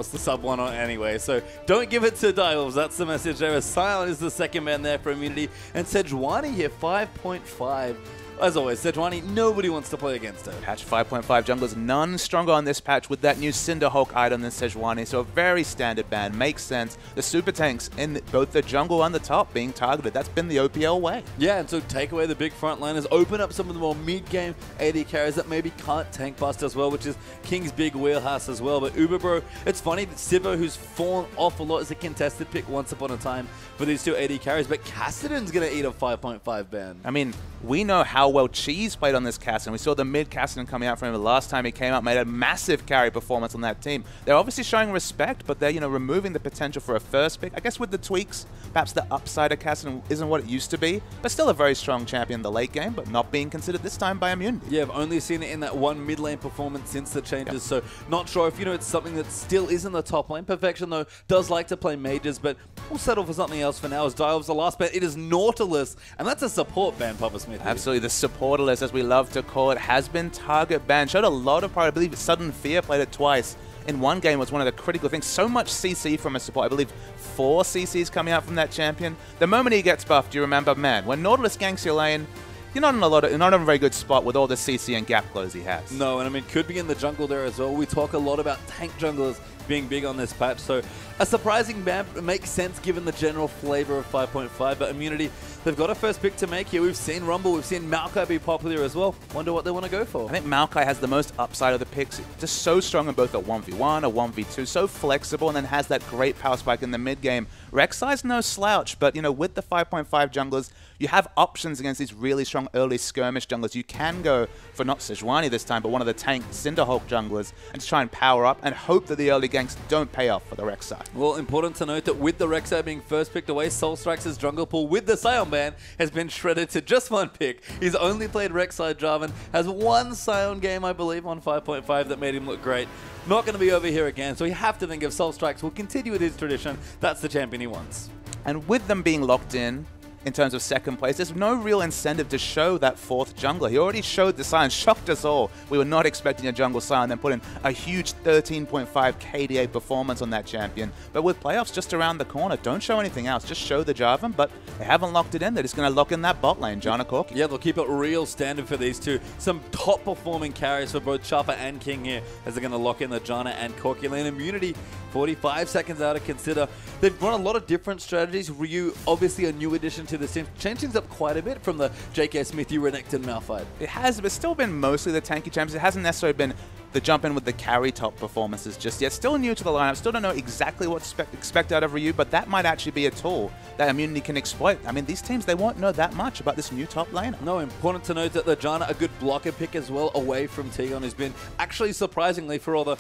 the sub one on anyway, so don't give it to Dials. That's the message there. Sion is the second man there for Immunity, and Sejuani here, 5.5. As always, Sejuani, nobody wants to play against her. Patch 5.5 junglers, none stronger on this patch with that new Cinder Hulk item than Sejuani, so a very standard ban, makes sense. The super tanks in both the jungle and the top being targeted, that's been the OPL way. Yeah, and so take away the big frontliners, open up some of the more mid-game AD carries that maybe can't tank bust as well, which is King's big wheelhouse as well. But Uber Bro, it's funny that Sivo, who's fallen off a lot, is a contested pick once upon a time for these two AD carries, but Kassadin's going to eat a 5.5 ban. I mean, we know how well Cheese played on this Kassadin. We saw the mid Kassadin coming out from him the last time he came out, made a massive carry performance on that team. They're obviously showing respect, but they're, removing the potential for a first pick. I guess with the tweaks, perhaps the upside of Kassadin isn't what it used to be, but still a very strong champion in the late game, but not being considered this time by Immunity. Yeah, I've only seen it in that one mid lane performance since the changes, so not sure if, it's something that still is in the top lane. Perfection, though, does like to play mages, but we'll settle for something else for now as Dial's the last ban. It is Nautilus, and that's a support ban, Papa Smith. Absolutely, the supportalist, as we love to call it, has been target banned. Showed a lot of power. I believe Sudden Fear played it twice. In one game was one of the critical things. So much CC from a support. I believe 4 CCs coming out from that champion. The moment he gets buffed, you remember, man, when Nautilus ganks your lane, you're not in a very good spot with all the CC and gap close he has. No, and I mean, could be in the jungle there as well. We talk a lot about tank junglers being big on this patch, so a surprising ban makes sense given the general flavor of 5.5, but Immunity, they've got a first pick to make here. We've seen Rumble, we've seen Maokai be popular as well. Wonder what they want to go for. I think Maokai has the most upside of the picks. Just so strong in both a 1v1, a 1v2, so flexible, and then has that great power spike in the mid game. Rek'Sai's no slouch, but with the 5.5 junglers, you have options against these really strong early skirmish junglers. You can go for not Sejuani this time, but one of the tank Cinderhulk junglers and just try and power up and hope that the early ganks don't pay off for the Rek'Sai. Well, important to note that with the Rek'Sai being first picked away, Soulstrike's jungle pool with the Sion ban has been shredded to just one pick. He's only played Rek'Sai Jarvan, has one Sion game, I believe, on 5.5 that made him look great. Not going to be over here again, so you have to think if Soulstrike will continue with his tradition, that's the champion he wants. And with them being locked in terms of second place, there's no real incentive to show that fourth jungler. He already showed the Sion, shocked us all. We were not expecting a jungle Sion, then put in a huge 13.5 KDA performance on that champion. But with playoffs just around the corner, don't show anything else. Just show the Jarvan, but they haven't locked it in. They're just going to lock in that bot lane, Janna Corki. Yeah, they'll keep it real standard for these two. Some top performing carries for both Chopper and King here as they're going to lock in the Janna and Corki lane. Immunity, 45 seconds out to consider. They've run a lot of different strategies. Ryu, obviously a new addition to the team, changed things up quite a bit from the J.K. Smith, Renekton Malphite. It has, but it's still been mostly the tanky champions. It hasn't necessarily been the jump in with the carry top performances just yet. Still new to the lineup, still don't know exactly what to expect out of Ryu, but that might actually be a tool that Immunity can exploit. I mean, these teams, they won't know that much about this new top laner. No, important to note that the Janna, a good blocker pick as well, away from Tegon, who's been actually surprisingly, for all the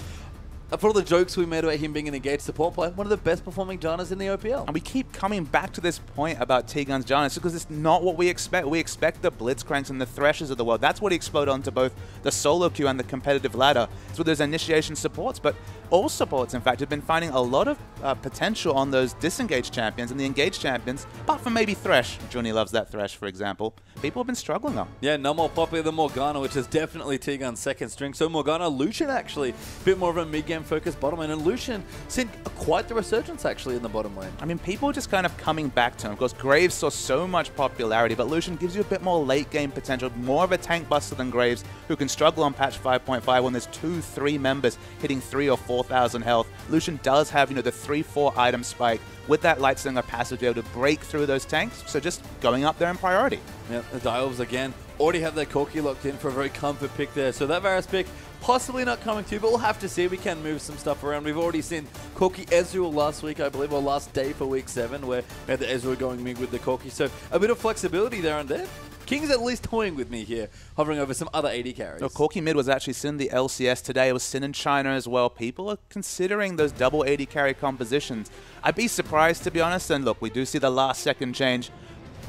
jokes we made about him being an engaged support player, one of the best performing Jannas in the OPL. And we keep coming back to this point about T-Gun's Jannas because it's not what we expect. We expect the Blitzcranks and the Threshers of the world. That's what explode onto both the solo queue and the competitive ladder. It's with those initiation supports, but all supports, in fact, have been finding a lot of potential on those disengaged champions and the engaged champions, apart from maybe Thresh. Junie loves that Thresh, for example. People have been struggling on. Yeah, no more popular than Morgana, which is definitely T-Gun's second string. So Morgana, Lucian actually, a bit more of a mid-game focused bottom lane, and Lucian seen quite the resurgence actually in the bottom lane. I mean, people are just kind of coming back to him. Of course, Graves saw so much popularity, but Lucian gives you a bit more late-game potential, more of a tank buster than Graves, who can struggle on patch 5.5 when there's 2-3 members hitting 3,000 or 4,000 health. Lucian does have, the 3-4 item spike with that Lightslinger passive to be able to break through those tanks, so just going up there in priority. Yeah, the Dials again already have their Corki locked in for a very comfort pick there, so that Varus pick possibly not coming to, but we'll have to see. We can move some stuff around. We've already seen Corki Ezreal last week, I believe, or last day for week 7, where we had the Ezreal going mid with the Corki, so a bit of flexibility there and there. King's at least toying with me here, hovering over some other AD carries. Corki mid was actually Sin the LCS today. It was Sin in China as well. People are considering those double AD carry compositions. I'd be surprised, to be honest, and look, we do see the last second change.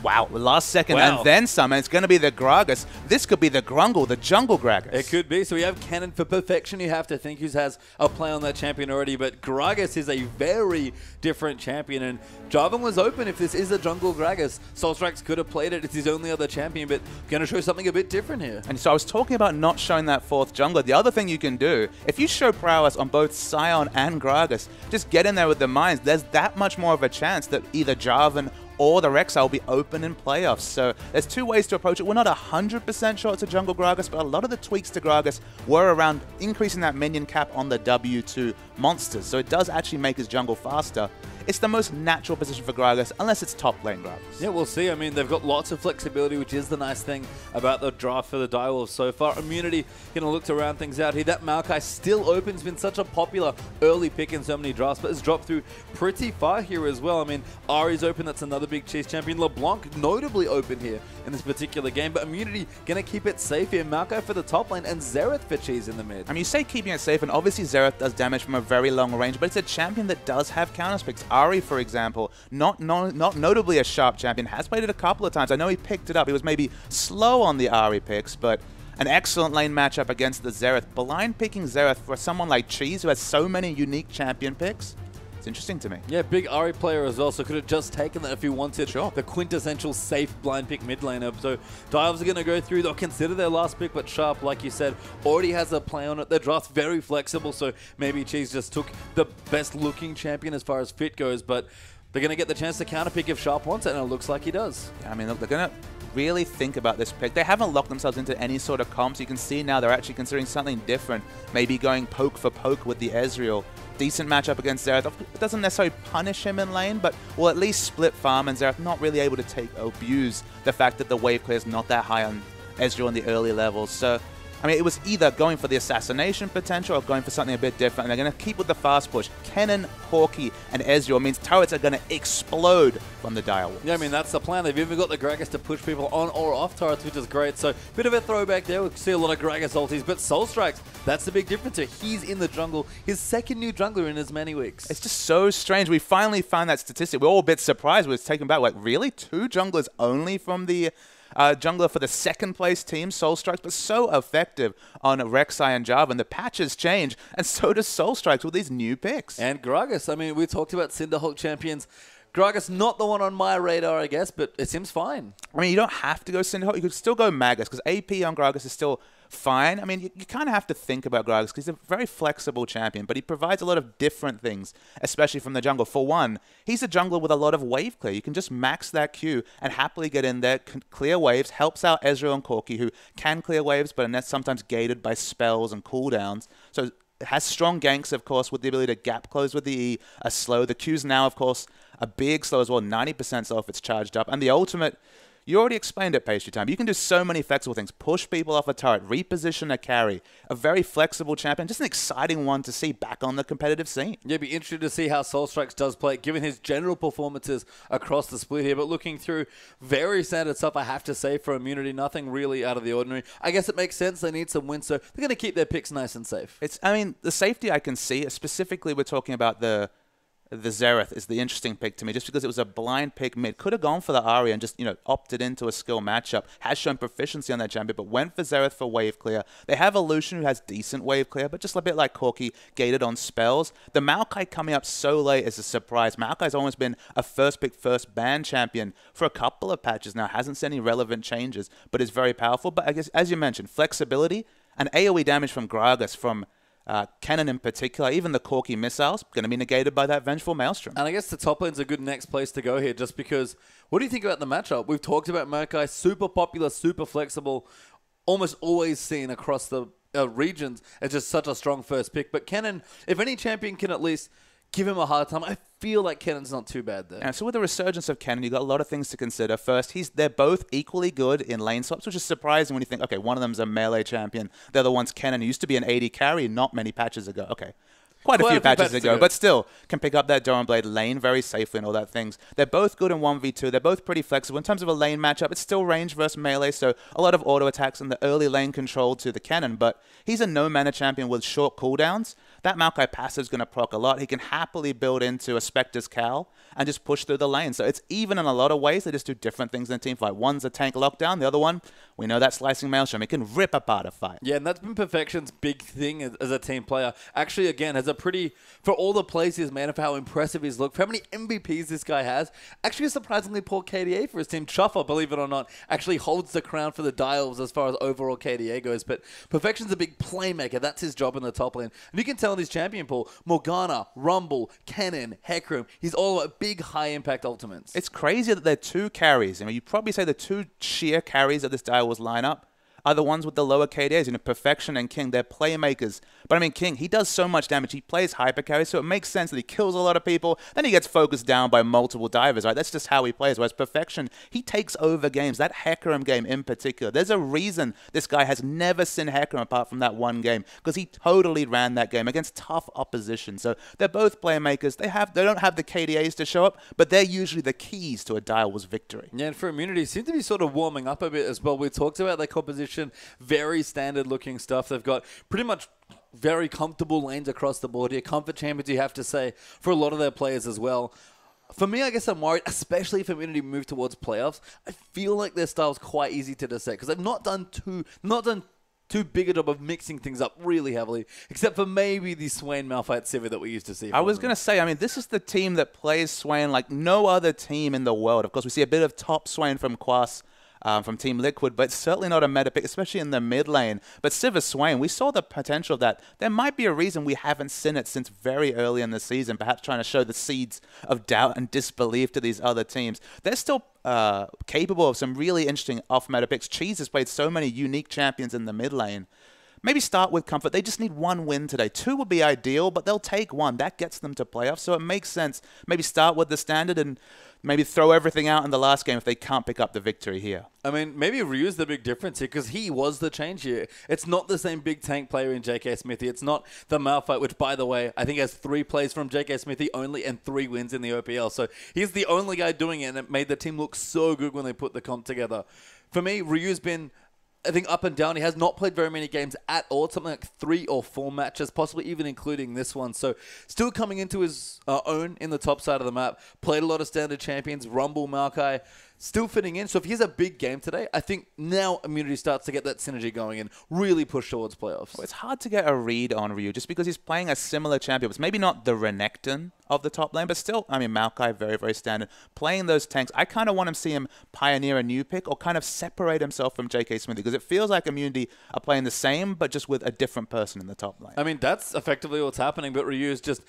Wow, last second Wow. and then some, and it's going to be the Gragas. This could be the Grungle, the jungle Gragas. It could be. So we have Cannon for perfection, you have to think, who has a play on that champion already, but Gragas is a very different champion, and Jarvan was open if this is a jungle Gragas. Soulstrikes could have played it. It's his only other champion, but going to show something a bit different here. And so I was talking about not showing that fourth jungler. The other thing you can do, if you show prowess on both Sion and Gragas, just get in there with the mines. There's that much more of a chance that either Jarvan or the Rek'Sai will be open in playoffs. So there's two ways to approach it. We're not 100% sure it's a jungle Gragas, but a lot of the tweaks to Gragas were around increasing that minion cap on the W2 monsters. So it does actually make his jungle faster. It's the most natural position for Gragas, unless it's top lane Gragas. Yeah, we'll see. I mean, they've got lots of flexibility, which is the nice thing about the draft for the Direwolves so far. Immunity going to look to round things out here. That Maokai still open. It's been such a popular early pick in so many drafts, but has dropped through pretty far here as well. I mean, Ahri's open. That's another big chase champion. LeBlanc notably open here in this particular game, but Immunity going to keep it safe here. Maokai for the top lane and Xerath for cheese in the mid. I mean, you say keeping it safe, and obviously Xerath does damage from a very long range, but it's a champion that does have counterspicks. Ahri, for example, not notably a sharp champion, has played it a couple of times. I know he picked it up. He was maybe slow on the Ahri picks, but an excellent lane matchup against the Xerath. Blind picking Xerath for someone like Cheese, who has so many unique champion picks, it's interesting to me. Yeah, big Ahri player as well, so could have just taken that if he wanted. Sure. The quintessential safe blind pick mid laner. So Dives are going to go through. They'll consider their last pick, but Sharp, like you said, already has a play on it. Their draft's very flexible, so maybe Cheese just took the best looking champion as far as fit goes, but they're going to get the chance to counterpick if Sharp wants it, and it looks like he does. Yeah, I mean, look, they're going to really think about this pick. They haven't locked themselves into any sort of comps. You can see now they're actually considering something different, maybe going poke for poke with the Ezreal. Decent matchup against Xerath. It doesn't necessarily punish him in lane, but will at least split farm, and Xerath not really able to abuse the fact that the wave clear is not that high on Ezreal in the early levels. So, I mean, it was either going for the assassination potential or going for something a bit different, and they're going to keep with the fast push. Kennen, Corki, and Ezreal means turrets are going to explode from the Direwolves. Yeah, I mean, that's the plan. They've even got the Gragas to push people on or off turrets, which is great. So, bit of a throwback there. We'll see a lot of Gragas ultis, but Soul Strikes, that's the big difference here. He's in the jungle. His second new jungler in as many weeks. It's just so strange. We finally found that statistic. We're all a bit surprised. We were taken back. Like, really? 2 junglers only from the jungler for the second place team, Soul Strikes, but so effective on Rek'Sai and Jarvan. The patches change, and so does Soul Strikes with these new picks. And Gragas. I mean, we talked about Cinderhulk champions. Gragas, not the one on my radar, I guess, but it seems fine. I mean, you don't have to go Cinderhulk. You could still go Magus, because AP on Gragas is still fine. I mean, you kind of have to think about Gragas, because he's a very flexible champion, but he provides a lot of different things, especially from the jungle. For one, he's a jungler with a lot of wave clear. You can just max that Q and happily get in there, clear waves, helps out Ezreal and Corki, who can clear waves, but are sometimes gated by spells and cooldowns. So it has strong ganks, of course, with the ability to gap close with the E, a slow. The Q's now, of course, a big slow as well, 90% slow if it's charged up. And the ultimate, you already explained it, Pastry Time. You can do so many flexible things. Push people off a turret, reposition a carry. A very flexible champion. Just an exciting one to see back on the competitive scene. Yeah, be interested to see how Soul Strikes does play, given his general performances across the split here. But looking through, very standard stuff, I have to say, for Immunity. Nothing really out of the ordinary. I guess it makes sense. They need some wins, so they're going to keep their picks nice and safe. I mean, the safety I can see, specifically we're talking about the Xerath is the interesting pick to me, just because it was a blind pick mid. Could have gone for the Ahri and just, opted into a skill matchup. Has shown proficiency on that champion, but went for Xerath for wave clear. They have a Lucian who has decent wave clear, but just a bit like Corki, gated on spells. The Maokai coming up so late is a surprise. Maokai's almost been a first pick, first ban champion for a couple of patches now. Hasn't seen any relevant changes, but is very powerful. But I guess, as you mentioned, flexibility and AoE damage from Gragas, from Kennen in particular, even the Corki missiles, going to be negated by that Vengeful Maelstrom. And I guess the top lane's a good next place to go here, just because, what do you think about the matchup? We've talked about Maokai, super popular, super flexible, almost always seen across the regions as just such a strong first pick. But Kennen, if any champion can at least give him a hard time, I feel like Kennen's not too bad there. Yeah, so with the resurgence of Kennen, you've got a lot of things to consider. First, they're both equally good in lane swaps, which is surprising when you think, okay, one of them's a melee champion. The other one's Kennen, who used to be an AD carry not many patches ago. Okay, quite a few patches ago, but still can pick up that Doran Blade lane very safely and all that things. They're both good in 1v2. They're both pretty flexible. In terms of a lane matchup, it's still range versus melee, so a lot of auto attacks and the early lane control to the Kennen, but he's a no-mana champion with short cooldowns. that Maokai passive is going to proc a lot. He can happily build into a Spectre's Cowl and just push through the lane. So it's even in a lot of ways. They just do different things in a team fight. One's a tank lockdown. The other one, we know that slicing Maelstrom. It can rip apart a fight. Yeah, and that's been Perfection's big thing as a team player. Actually, again, has a pretty, for all the plays he's made and for how impressive he's looked, for how many MVPs this guy has, actually a surprisingly poor KDA for his team. Chuffer, believe it or not, actually holds the crown for the Dials as far as overall KDA goes. But Perfection's a big playmaker. That's his job in the top lane. And you can tell in his champion pool, Morgana, Rumble, Kennen, Hecarim, he's all about big, high-impact ultimates. It's crazy that they're two carries. I mean, you'd probably say the two sheer carries of this Dials lineup are the ones with the lower KDAs. You know, Perfection and King, they're playmakers. But I mean, King, he does so much damage. He plays hyper carry, so it makes sense that he kills a lot of people. Then he gets focused down by multiple divers, right? That's just how he plays. Whereas Perfection, he takes over games. That Hecarim game in particular, there's a reason this guy has never seen Hecarim apart from that one game, because he totally ran that game against tough opposition. So they're both playmakers. They don't have the KDAs to show up, but they're usually the keys to a Dials victory. Yeah, and for Immunity, seem to be sort of warming up a bit as well. We talked about their composition. Very standard looking stuff. They've got pretty much very comfortable lanes across the board here. Comfort champions, you have to say, for a lot of their players as well. For me, I guess I'm worried, especially if Immunity move towards playoffs. I feel like their style's quite easy to dissect because they've not done too big a job of mixing things up really heavily, except for maybe the Swain Malphite Sivir that we used to see. I was going to say, I mean, this is the team that plays Swain like no other team in the world. Of course, we see a bit of top Swain from Quas, from Team Liquid, but certainly not a meta pick, especially in the mid lane. But Sivir Swain, we saw the potential of that. There might be a reason we haven't seen it since very early in the season, perhaps trying to show the seeds of doubt and disbelief to these other teams. They're still capable of some really interesting off-meta picks. Cheese has played so many unique champions in the mid lane. Maybe start with Comfort. They just need one win today. 2 would be ideal, but they'll take 1. That gets them to playoffs, so it makes sense. Maybe start with the standard and maybe throw everything out in the last game if they can't pick up the victory here. I mean, maybe Ryu's the big difference here because he was the change here. It's not the same big tank player in JK Smithy. It's not the Malphite, which, by the way, I think has 3 plays from JK Smithy only and 3 wins in the OPL. So he's the only guy doing it, and it made the team look so good when they put the comp together. For me, Ryu's been, I think, up and down. He has not played very many games at all. It's something like 3 or 4 matches, possibly even including this one. So still coming into his own in the top side of the map. Played a lot of standard champions, Rumble, Maokai, still fitting in. So if he has a big game today, I think now Immunity starts to get that synergy going and really push towards playoffs. Well, it's hard to get a read on Ryu just because he's playing a similar champion. It's maybe not the Renekton of the top lane, but still, I mean, Maokai, very, very standard. Playing those tanks, I kind of want to see him pioneer a new pick or kind of separate himself from JK Smithy because it feels like Immunity are playing the same, but just with a different person in the top lane. I mean, that's effectively what's happening, but Ryu is just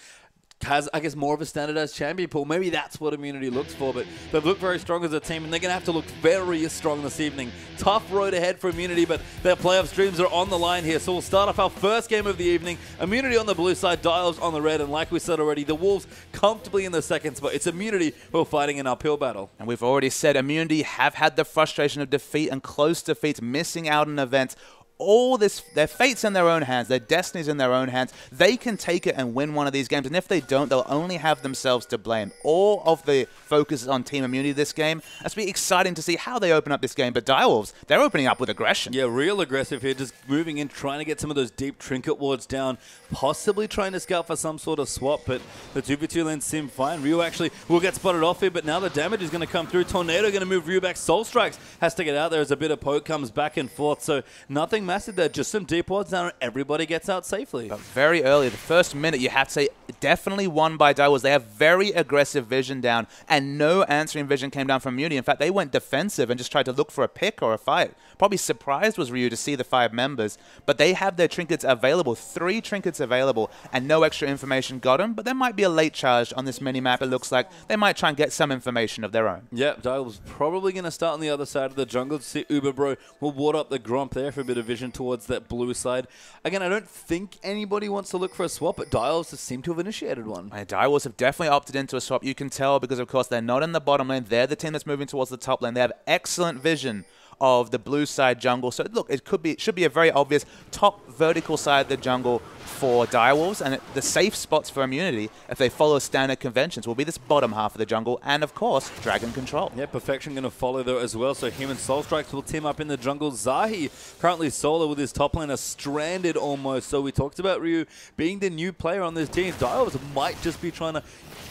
has, I guess, more of a standardized champion pool. Maybe that's what Immunity looks for, but they've looked very strong as a team, and they're going to have to look very strong this evening. Tough road ahead for Immunity, but their playoffs dreams are on the line here. So we'll start off our first game of the evening. Immunity on the blue side, Dials on the red, and like we said already, the Wolves comfortably in the second spot. It's Immunity who are fighting an uphill battle. And we've already said Immunity have had the frustration of defeat and close defeats, missing out on events. All this, their fate's in their own hands, their destiny's in their own hands. They can take it and win one of these games, and if they don't, they'll only have themselves to blame. All of the focus is on Team Immunity this game. It's be exciting to see how they open up this game, but Direwolves, they're opening up with aggression. Yeah, real aggressive here, just moving in, trying to get some of those deep trinket wards down, possibly trying to scout for some sort of swap, but the 2v2 lanes seem fine. Ryu actually will get spotted off here, but now the damage is going to come through. Tornado going to move Ryu back. Soul Strikes has to get out there as a bit of poke comes back and forth, so nothing massive there, just some deep wards down and everybody gets out safely. But very early, the first minute, you have to say, definitely won by Direwolves. They have very aggressive vision down, and no answering vision came down from Immunity. In fact, they went defensive and just tried to look for a pick or a fight. Probably surprised was Ryu to see the 5 members, but they have their trinkets available, 3 trinkets available, and no extra information got them, but there might be a late charge on this mini-map, it looks like. They might try and get some information of their own. Yeah, Direwolves probably going to start on the other side of the jungle. To see Uberbro will ward up the Gromp there for a bit of vision towards that blue side. Again, I don't think anybody wants to look for a swap, but Direwolves seem to have initiated one. And Direwolves have definitely opted into a swap. You can tell because, of course, they're not in the bottom lane. They're the team that's moving towards the top lane. They have excellent vision of the blue side jungle. So look, it should be a very obvious top vertical side of the jungle for Direwolves, and the safe spots for Immunity, if they follow standard conventions, will be this bottom half of the jungle, and of course, Dragon Control. Yeah, Perfection going to follow though as well, so him and Soul Strikes will team up in the jungle. Zahi currently solo with his top laner stranded almost, so we talked about Ryu being the new player on this team. Direwolves might just be trying to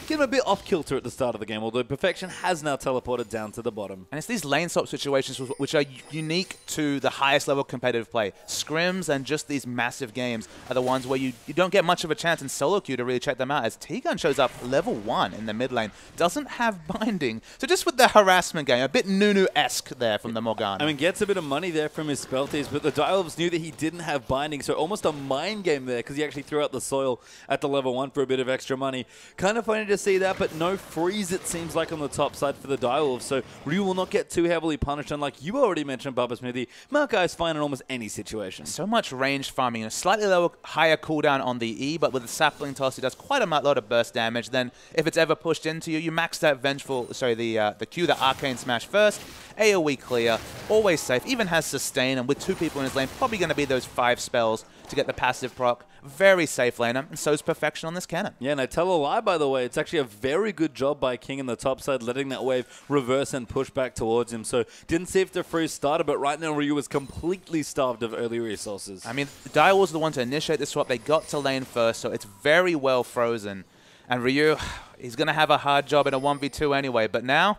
get him a bit off kilter at the start of the game, although Perfection has now teleported down to the bottom. And it's these lane swap situations which are unique to the highest level competitive play. Scrims and just these massive games are the ones where you don't get much of a chance in solo queue to really check them out, as T-Gun shows up level 1 in the mid lane, doesn't have binding. So just with the harassment game, a bit Nunu-esque there from the Morgana. I mean, gets a bit of money there from his spell thieves, but the Direwolves knew that he didn't have binding, so almost a mind game there, because he actually threw out the soil at the level 1 for a bit of extra money. Kind of funny to see that, but no freeze, it seems like, on the top side for the Direwolves, so Ryu will not get too heavily punished, and like you already mentioned, Bubba Smithy, Maokai is fine in almost any situation. So much ranged farming, a slightly lower, higher cooldown on the E, but with the sapling toss, he does quite a lot of burst damage. Then, if it's ever pushed into you, you max that the Q, the Arcane Smash first, AoE clear, always safe, even has sustain, and with 2 people in his lane, probably going to be those 5 spells to get the passive proc. Very safe laner, and so is Perfection on this cannon. Yeah, and I tell a lie, by the way. It's actually a very good job by King in the top side, letting that wave reverse and push back towards him. So, didn't see if the freeze started, but right now Ryu is completely starved of early resources. I mean, Direwolves are the one to initiate the swap. They got to lane first, so it's very well frozen. And Ryu, he's going to have a hard job in a 1v2 anyway, but now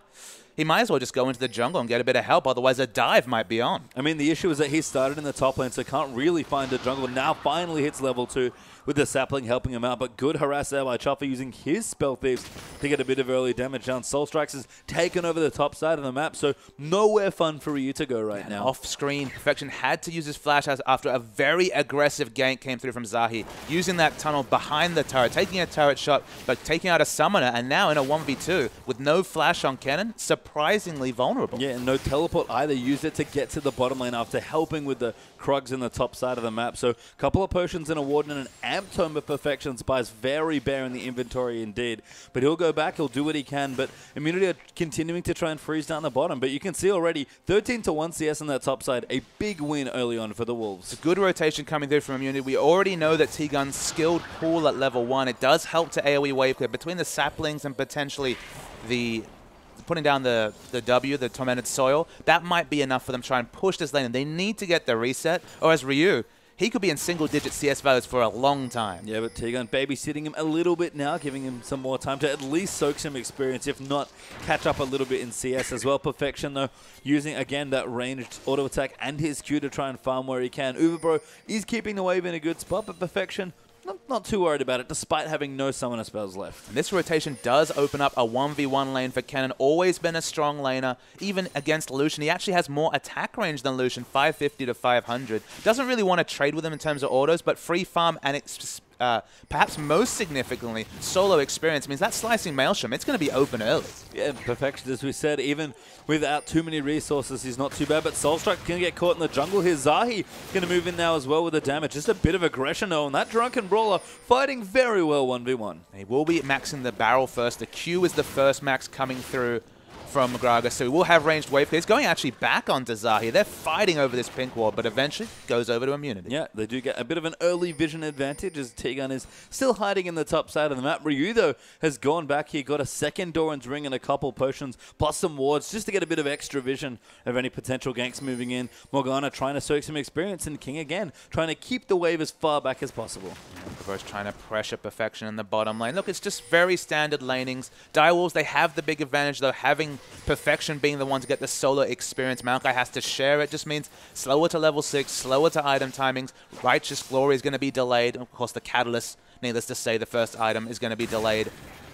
he might as well just go into the jungle and get a bit of help, otherwise a dive might be on. I mean, the issue is that he started in the top lane, so can't really find the jungle. Now finally hits level 2 with the sapling helping him out, but good harass there by Chopper using his spell thieves to get a bit of early damage down. Soul Strikes has taken over the top side of the map, so nowhere fun for Ryu to go right now. Off screen, Perfection had to use his flash after a very aggressive gank came through from Zahi, using that tunnel behind the turret, taking a turret shot, but taking out a summoner, and now in a 1v2 with no flash on cannon, surprisingly vulnerable. Yeah, and no teleport either. Used it to get to the bottom lane after helping with the Krugs in the top side of the map. So a couple of potions and a Warden and an Amp Tome of Perfection spies very bare in the inventory indeed. But he'll go back, he'll do what he can, but Immunity are continuing to try and freeze down the bottom. But you can see already 13-1 CS on that top side, a big win early on for the Wolves. It's a good rotation coming through from Immunity. We already know that T-Gun's skilled pool at level 1. It does help to AoE wave clear between the saplings and potentially the putting down the W, the Tormented Soil. That might be enough for them to try and push this lane. And they need to get the reset, or as Ryu, he could be in single-digit CS values for a long time. Yeah, but T-Gun babysitting him a little bit now, giving him some more time to at least soak some experience, if not catch up a little bit in CS as well. Perfection, though, using, again, that ranged auto attack and his Q to try and farm where he can. Uberbro is keeping the wave in a good spot, but Perfection not too worried about it, despite having no summoner spells left. And this rotation does open up a 1v1 lane for Kennen. Always been a strong laner, even against Lucian. He actually has more attack range than Lucian, 550 to 500. Doesn't really want to trade with him in terms of autos, but free farm and perhaps most significantly, solo experience means that slicing Maelstrom, it's going to be open early. Yeah, Perfection, as we said, even without too many resources, he's not too bad. But Soulstrike going to get caught in the jungle here. Zahi going to move in now as well with the damage. Just a bit of aggression, though, and that Drunken Brawler fighting very well 1v1. He will be maxing the barrel first. The Q is the first max coming through from Graga, so we will have ranged wave clear. He's going actually back onto Zahi. They're fighting over this pink ward, but eventually goes over to Immunity. Yeah, they do get a bit of an early vision advantage as T-Gun is still hiding in the top side of the map. Ryu, though, has gone back here, got a second Doran's Ring and a couple potions, plus some wards, just to get a bit of extra vision of any potential ganks moving in. Morgana trying to soak some experience, and King again, trying to keep the wave as far back as possible. Both trying to pressure Perfection in the bottom lane. Look, it's just very standard lanings. Direwolves, they have the big advantage, though, having Perfection being the one to get the solo experience. Maokai has to share it. Just means slower to level 6, slower to item timings. Righteous Glory is going to be delayed. Of course, the Catalyst, needless to say, the first item is going to be delayed.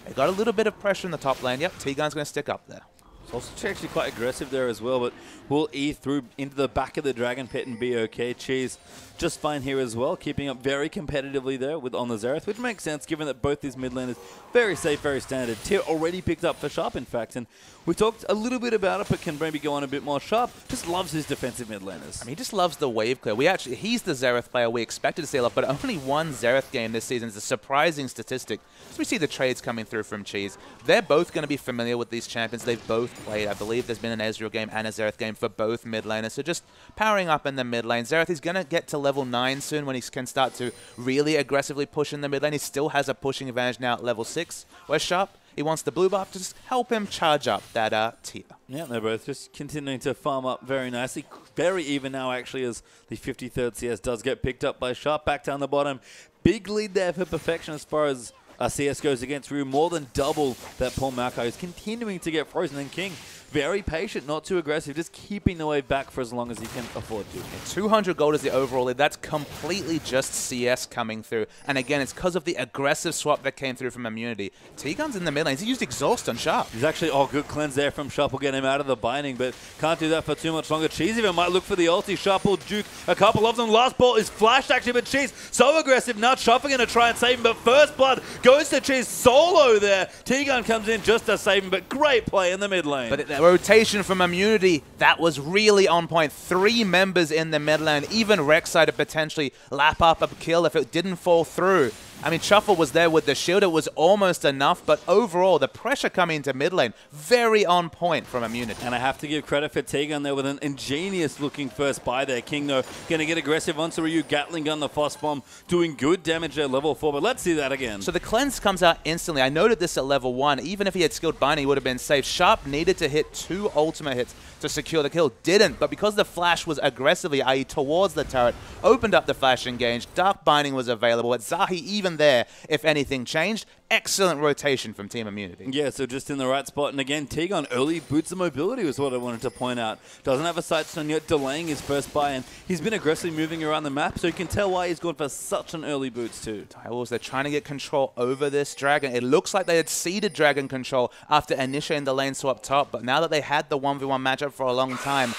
They got a little bit of pressure in the top lane. Yep, T-Gun's going to stick up there. It's also actually quite aggressive there as well, but will E through into the back of the Dragon Pit and be okay. Cheese just fine here as well, keeping up very competitively there with on the Xerath, which makes sense given that both these mid laners very safe, very standard. Tier already picked up for Sharp, in fact, and we talked a little bit about it, but can maybe go on a bit more. Sharp just loves his defensive mid laners. I mean, he just loves the wave clear. He's the Xerath player we expected to see a lot, but only one Xerath game this season is a surprising statistic. As we see the trades coming through from Cheese, they're both going to be familiar with these champions. They've both played. I believe there's been an Ezreal game and a Xerath game for both mid laners. So just powering up in the mid lane. Xerath is going to get to level 9 soon when he can start to really aggressively push in the mid lane. He still has a pushing advantage now at level 6. Whereas Sharp, he wants the blue buff to just help him charge up that tier. Yeah, they're both just continuing to farm up very nicely. Very even now, actually, as the 53rd CS does get picked up by Sharp. Back down the bottom. Big lead there for Perfection as far as CS goes against Ryu. More than double that Paul Maokai is continuing to get frozen. And King, very patient, not too aggressive, just keeping the wave back for as long as he can afford to. 200 gold is the overall lead. That's completely just CS coming through. And again, it's because of the aggressive swap that came through from Immunity. T-Gun's in the mid lane. He used Exhaust on Sharp. He's actually, good cleanse there from Sharp will get him out of the binding, but can't do that for too much longer. Cheese even might look for the ulti. Sharp will juke a couple of them. Last ball is flashed actually, but Cheese so aggressive. Now Sharp are going to try and save him, but First Blood goes to Cheese solo there. T-Gun comes in just to save him, but great play in the mid lane. But the rotation from Immunity, that was really on point. 3 members in the mid lane. Even Rek'Sai to potentially lap up a kill if it didn't fall through. I mean, Shuffle was there with the shield. It was almost enough, but overall, the pressure coming into mid lane, very on point from Immunity. And I have to give credit for T-Gun there with an ingenious-looking first buy there. King, though, going to get aggressive onto Ryu. Gatling gun, the Frost Bomb, doing good damage at level 4, but let's see that again. So the cleanse comes out instantly. I noted this at level 1. Even if he had skilled binding, he would have been safe. Sharp needed to hit 2 ultimate hits to secure the kill. Didn't, but because the flash was aggressively, i.e. towards the turret, opened up the flash engage. Dark binding was available. At Zahi, even there, if anything changed, excellent rotation from Team Immunity. Yeah, so just in the right spot. And again, T-Gun early boots of mobility was what I wanted to point out. Doesn't have a sight stone yet, delaying his first buy, and he's been aggressively moving around the map, so you can tell why he's gone for such an early boots too. Direwolves, they're trying to get control over this dragon. It looks like they had ceded dragon control after initiating the lane swap top, but now that they had the 1v1 matchup for a long time,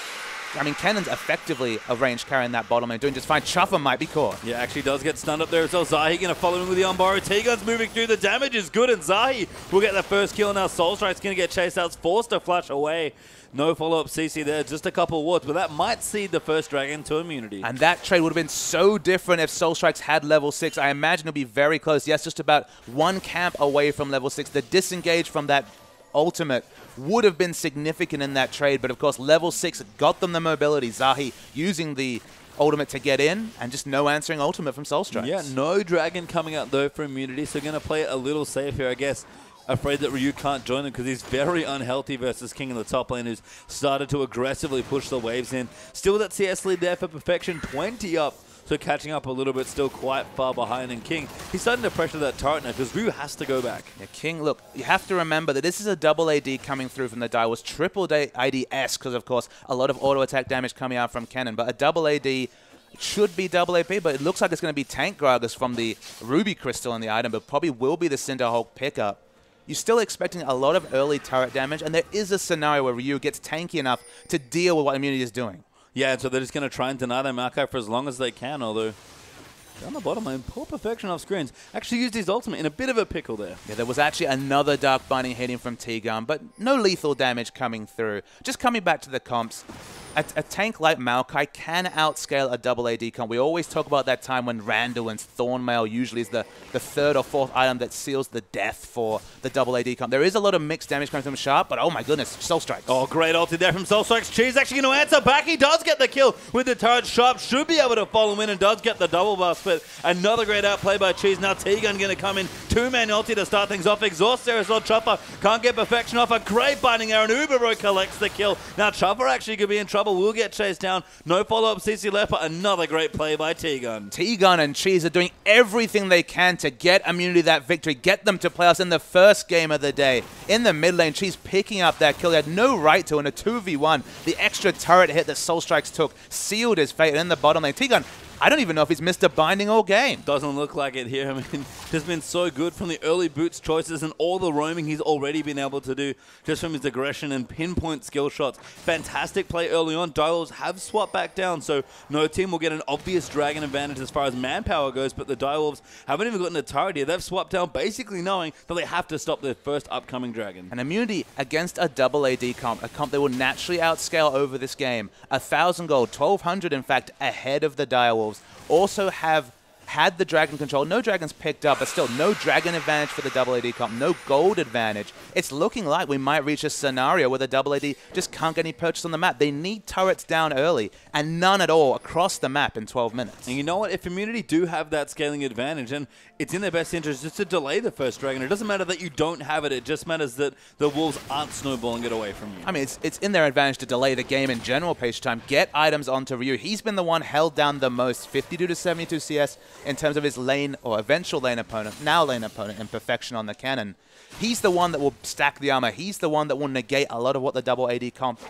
I mean, Cannon's effectively a range carrying that bottom lane, doing just fine. Chuffer might be caught. Yeah, actually does get stunned up there as well. Zahi going to follow him with the Unborrowed. T-Gun's moving through. The damage is good, and Zahi will get the first kill. Now Soulstrike's going to get chased out. It's forced to flash away. No follow-up CC there, just a couple of wards, but that might seed the first dragon to immunity. And that trade would have been so different if Soulstrikes had level 6. I imagine it would be very close. Yes, just about 1 camp away from level 6. The disengage from that ultimate would have been significant in that trade, but of course level 6 got them the mobility. Zahi using the ultimate to get in, and just no answering ultimate from Soulstrikes. Yeah, no dragon coming out though for immunity, so going to play it a little safe here, I guess. Afraid that Ryu can't join him because he's very unhealthy versus King in the top lane, who's started to aggressively push the waves in. Still that CS lead there for Perfection, 20 up. So catching up a little bit, still quite far behind. And King, he's starting to pressure that turret now because Ryu has to go back. Yeah, King, look, you have to remember that this is a double AD coming through from the Direwolves. Triple AD-S because, of course, a lot of auto attack damage coming out from Cannon. But a double AD should be double AP, but it looks like it's going to be Tank Gragas from the Ruby Crystal in the item, but probably will be the Cinderhulk pickup. You're still expecting a lot of early turret damage, and there is a scenario where Ryu gets tanky enough to deal with what Immunity is doing. Yeah, so they're just going to try and deny their Maokai for as long as they can, although down the bottom lane, poor Perfection off screens. Actually used his ultimate in a bit of a pickle there. Yeah, there was actually another Dark Binding hitting from T-Gun, but no lethal damage coming through. Just coming back to the comps, a tank like Maokai can outscale a double AD comp. We always talk about that time when Randall and Thornmail usually is the 3rd or 4th item that seals the death for the double AD comp. There is a lot of mixed damage coming from Sharp, but oh my goodness, Soulstrikes. Oh, great ulti there from Soulstrikes. Cheese actually going to answer back. He does get the kill with the turret. Sharp should be able to follow him in and does get the double buff, but another great outplay by Cheese. Now T-Gun going to come in. 2-man ulti to start things off. Exhaust there as well. Chopper can't get Perfection off. A great binding arrow, and Uberbro collects the kill. Now Chopper actually could be in trouble. Will get chased down. No follow-up CC left, but another great play by T-Gun. T-Gun and Cheese are doing everything they can to get Immunity that victory, get them to playoffs in the first game of the day. In the mid lane, Cheese picking up that kill he had no right to in a 2v1. The extra turret hit that Soulstrikes took sealed his fate. And in the bottom lane, T-Gun, I don't even know if he's missed a binding all game. Doesn't look like it here. I mean, just been so good from the early boots choices and all the roaming he's already been able to do just from his aggression and pinpoint skill shots. Fantastic play early on. Direwolves have swapped back down, so no team will get an obvious dragon advantage as far as manpower goes, but the Direwolves haven't even gotten a turret here. They've swapped down basically knowing that they have to stop their first upcoming dragon. An Immunity against a double AD comp, a comp that will naturally outscale over this game. 1,000 gold, 1,200 in fact, ahead of the Direwolves. Also have had the Dragon control. No Dragons picked up, but still no Dragon advantage for the double AD comp, no gold advantage. It's looking like we might reach a scenario where the double AD just can't get any purchase on the map. They need turrets down early, and none at all across the map in 12 minutes. And you know what? If Immunity do have that scaling advantage, and it's in their best interest just to delay the first Dragon. It doesn't matter that you don't have it. It just matters that the Wolves aren't snowballing it away from you. I mean, it's in their advantage to delay the game in general, Page Time. Get items onto Ryu. He's been the one held down the most, 52 to 72 CS in terms of his lane or eventual lane opponent, now lane opponent in Perfection on the cannon. He's the one that will stack the armor. He's the one that will negate a lot of what the double AD comp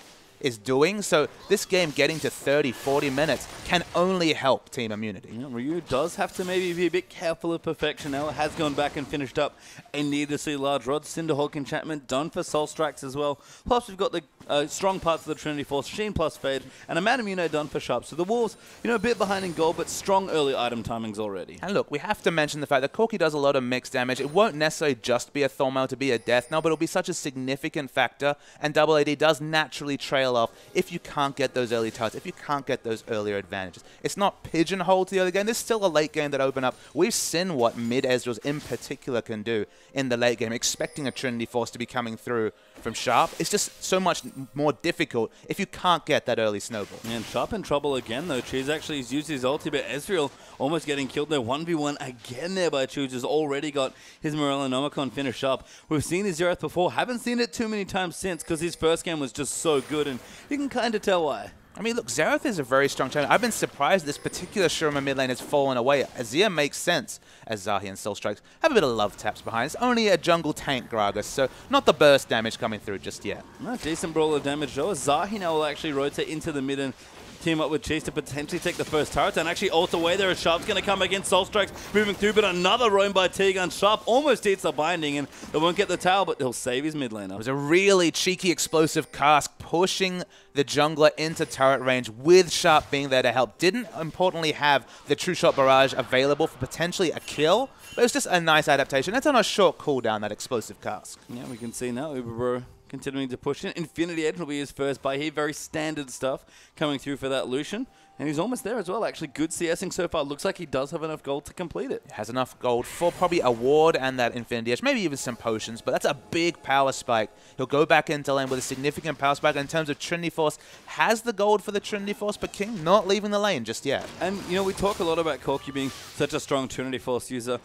is doing. So this game getting to 30, 40 minutes can only help Team Immunity. Yeah, Ryu does have to maybe be a bit careful of Perfection now. It has gone back and finished up a needlessly large rod. Cinderhawk enchantment done for Soul Strikes as well. Plus we've got the strong parts of the Trinity Force, Sheen plus Fade, and a Man Immuno done for Sharp. So the Wolves, a bit behind in gold, but strong early item timings already. And look, we have to mention the fact that Corki does a lot of mixed damage. It won't necessarily just be a Thornmail to be a death knell, but it'll be such a significant factor, and double AD does naturally trail off if you can't get those early turrets, if you can't get those earlier advantages. It's not pigeonholed to the early game. There's still a late game that open up. We've seen what mid-Ezreals in particular can do in the late game, expecting a Trinity Force to be coming through from Sharp. It's just so much more difficult if you can't get that early snowball. And Sharp in trouble again, though. Cheese actually has used his ulti, but Ezreal almost getting killed there. 1v1 again there by Cheese, has already got his Morellonomicon finished up. We've seen his Xerath before, haven't seen it too many times since because his first game was just so good, and you can kind of tell why. I mean, look, Xerath is a very strong champion. I've been surprised this particular Shurima mid lane has fallen away. Azir makes sense as Zahi and Soul Strikes have a bit of love taps behind. It's only a jungle tank Gragas, so not the burst damage coming through just yet. No, decent brawler damage though. Zahi now will actually rotate into the mid and team up with Cheese to potentially take the first turret and actually ult away there as Sharp's going to come against Soul Strikes moving through, but another roam by T-Gun. Sharp almost eats the binding and they won't get the tower, but he'll save his mid laner. It was a really cheeky explosive cast pushing the jungler into turret range with Sharp being there to help. Didn't importantly have the True Shot Barrage available for potentially a kill, but it was just a nice adaptation. It's on a short cooldown, that explosive cast. Yeah, we can see now Uberbro continuing to push in. Infinity Edge will be his first buy here. Very standard stuff coming through for that Lucian. And he's almost there as well, actually. Good CSing so far. Looks like he does have enough gold to complete it. Has enough gold for probably a ward and that Infinity Edge, maybe even some potions, but that's a big power spike. He'll go back into lane with a significant power spike. In terms of Trinity Force, has the gold for the Trinity Force, but King not leaving the lane just yet. And, we talk a lot about Corki being such a strong Trinity Force user.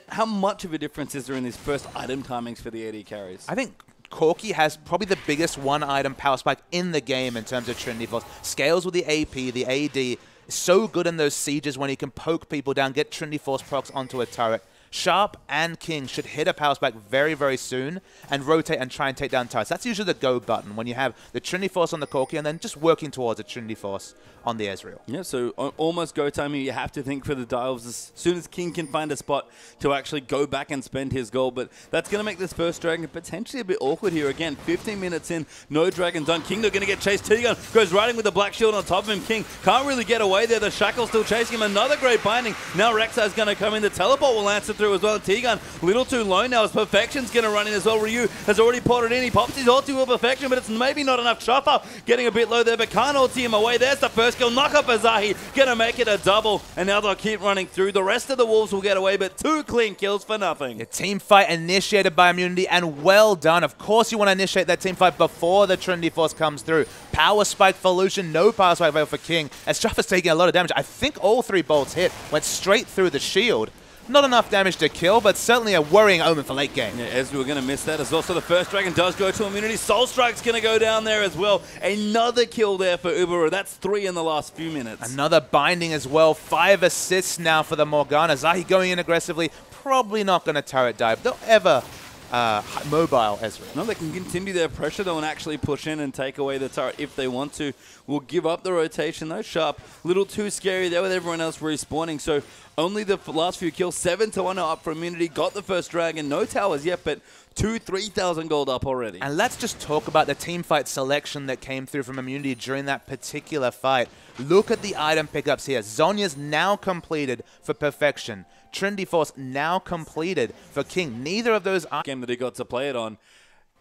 How much of a difference is there in these first item timings for the AD carries? I think Corki has probably the biggest one-item power spike in the game in terms of Trinity Force. Scales with the AP, the AD, so good in those sieges when he can poke people down, get Trinity Force procs onto a turret. Sharp and King should hit a power spike very, very soon and rotate and try and take down turrets. That's usually the go button when you have the Trinity Force on the Corki and then just working towards a Trinity Force on the Ezreal. Yeah, so almost go time. You have to think for the dives as soon as King can find a spot to actually go back and spend his gold. But that's going to make this first Dragon potentially a bit awkward here. Again, 15 minutes in, no Dragon done. King, they're going to get chased. T-Gun goes riding with the Black Shield on top of him. King can't really get away there. The Shackle's still chasing him. Another great binding. Now Rek'Sai's going to come in. The teleport will answer through as well. T-Gun little too low now as Perfection's going to run in as well. Ryu has already potted in. He pops his ulti with Perfection, but it's maybe not enough. Chopper getting a bit low there, but can't ulti him away. There's the first kill. Knock up Azahi. Going to make it a double, and now they'll keep running through. The rest of the Wolves will get away, but 2 clean kills for nothing. A team fight initiated by Immunity, and well done. Of course you want to initiate that team fight before the Trinity Force comes through. Power spike for Lucian, no power spike for King, as Chopper's taking a lot of damage. I think all 3 bolts hit, went straight through the shield. Not enough damage to kill, but certainly a worrying omen for late game. Yeah, Ezreal are going to miss that as well. So the first Dragon does go to Immunity. Soul Strike's going to go down there as well. Another kill there for Uberu. That's 3 in the last few minutes. Another binding as well. 5 assists now for the Morgana. Zahi going in aggressively. Probably not going to turret dive. They'll ever mobile Ezreal. No, they can continue their pressure though and actually push in and take away the turret if they want to. We'll give up the rotation though. Sharp, little too scary there with everyone else respawning. So only the last few kills, 7-1 up for Immunity. Got the first Dragon, no towers yet, but 3,000 gold up already. And let's just talk about the team fight selection that came through from Immunity during that particular fight. Look at the item pickups here. Zhonya's now completed for Perfection. Trinity Force now completed for King. Neither of those game that he got to play it on.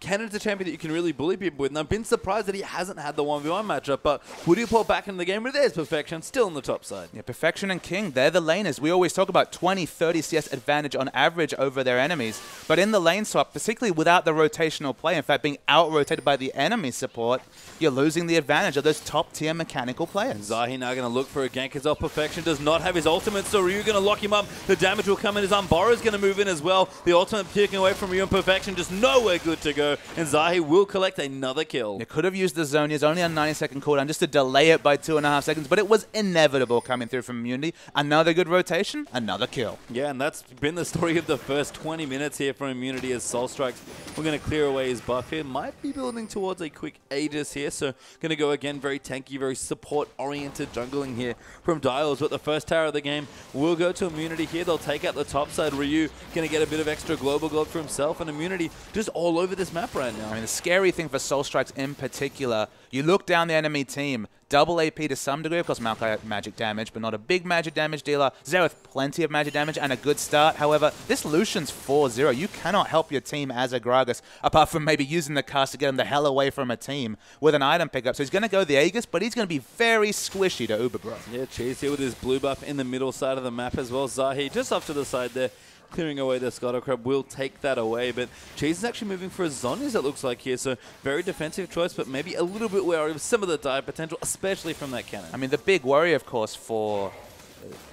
Cannon's a champion that you can really bully people with, and I've been surprised that he hasn't had the 1v1 matchup, but would you pull back into the game? But there's Perfection, still on the top side. Yeah, Perfection and King, they're the laners. We always talk about 20, 30 CS advantage on average over their enemies, but in the lane swap, particularly without the rotational play, in fact being out-rotated by the enemy support, you're losing the advantage of those top-tier mechanical players. Zahi now going to look for a gank as well. Perfection does not have his ultimate, so Ryu going to lock him up. The damage will come in. His Umbara's going to move in as well. The ultimate taken away from Ryu, and Perfection just nowhere good to go. And Zahi will collect another kill. It could have used the Zonias only on 90-second cooldown just to delay it by 2.5 seconds, but it was inevitable coming through from Immunity. Another good rotation, another kill. Yeah, and that's been the story of the first 20 minutes here from Immunity as Soul Strikes. We're going to clear away his buff here. Might be building towards a quick Aegis here, so going to go again very tanky, very support-oriented jungling here from Dials. But the first tower of the game will go to Immunity here. They'll take out the top side. Ryu going to get a bit of extra global gold for himself, and Immunity just all over this map right now. I mean, the scary thing for Soul Strikes in particular, you look down the enemy team, double AP to some degree. Of course, Maokai had magic damage, but not a big magic damage dealer. Xerath, plenty of magic damage and a good start. However, this Lucian's 4-0. You cannot help your team as a Gragas, apart from maybe using the cast to get him the hell away from a team with an item pickup. So he's going to go the Aegis, but he's going to be very squishy to Uberbro. Yeah, Cheese here with his blue buff in the middle side of the map as well. Zahi just off to the side there. Clearing away the Scuttle Crab will take that away, but Cheese is actually moving for a Zonias, it looks like here, so very defensive choice, but maybe a little bit wary of some of the dive potential, especially from that cannon. I mean, the big worry, of course, for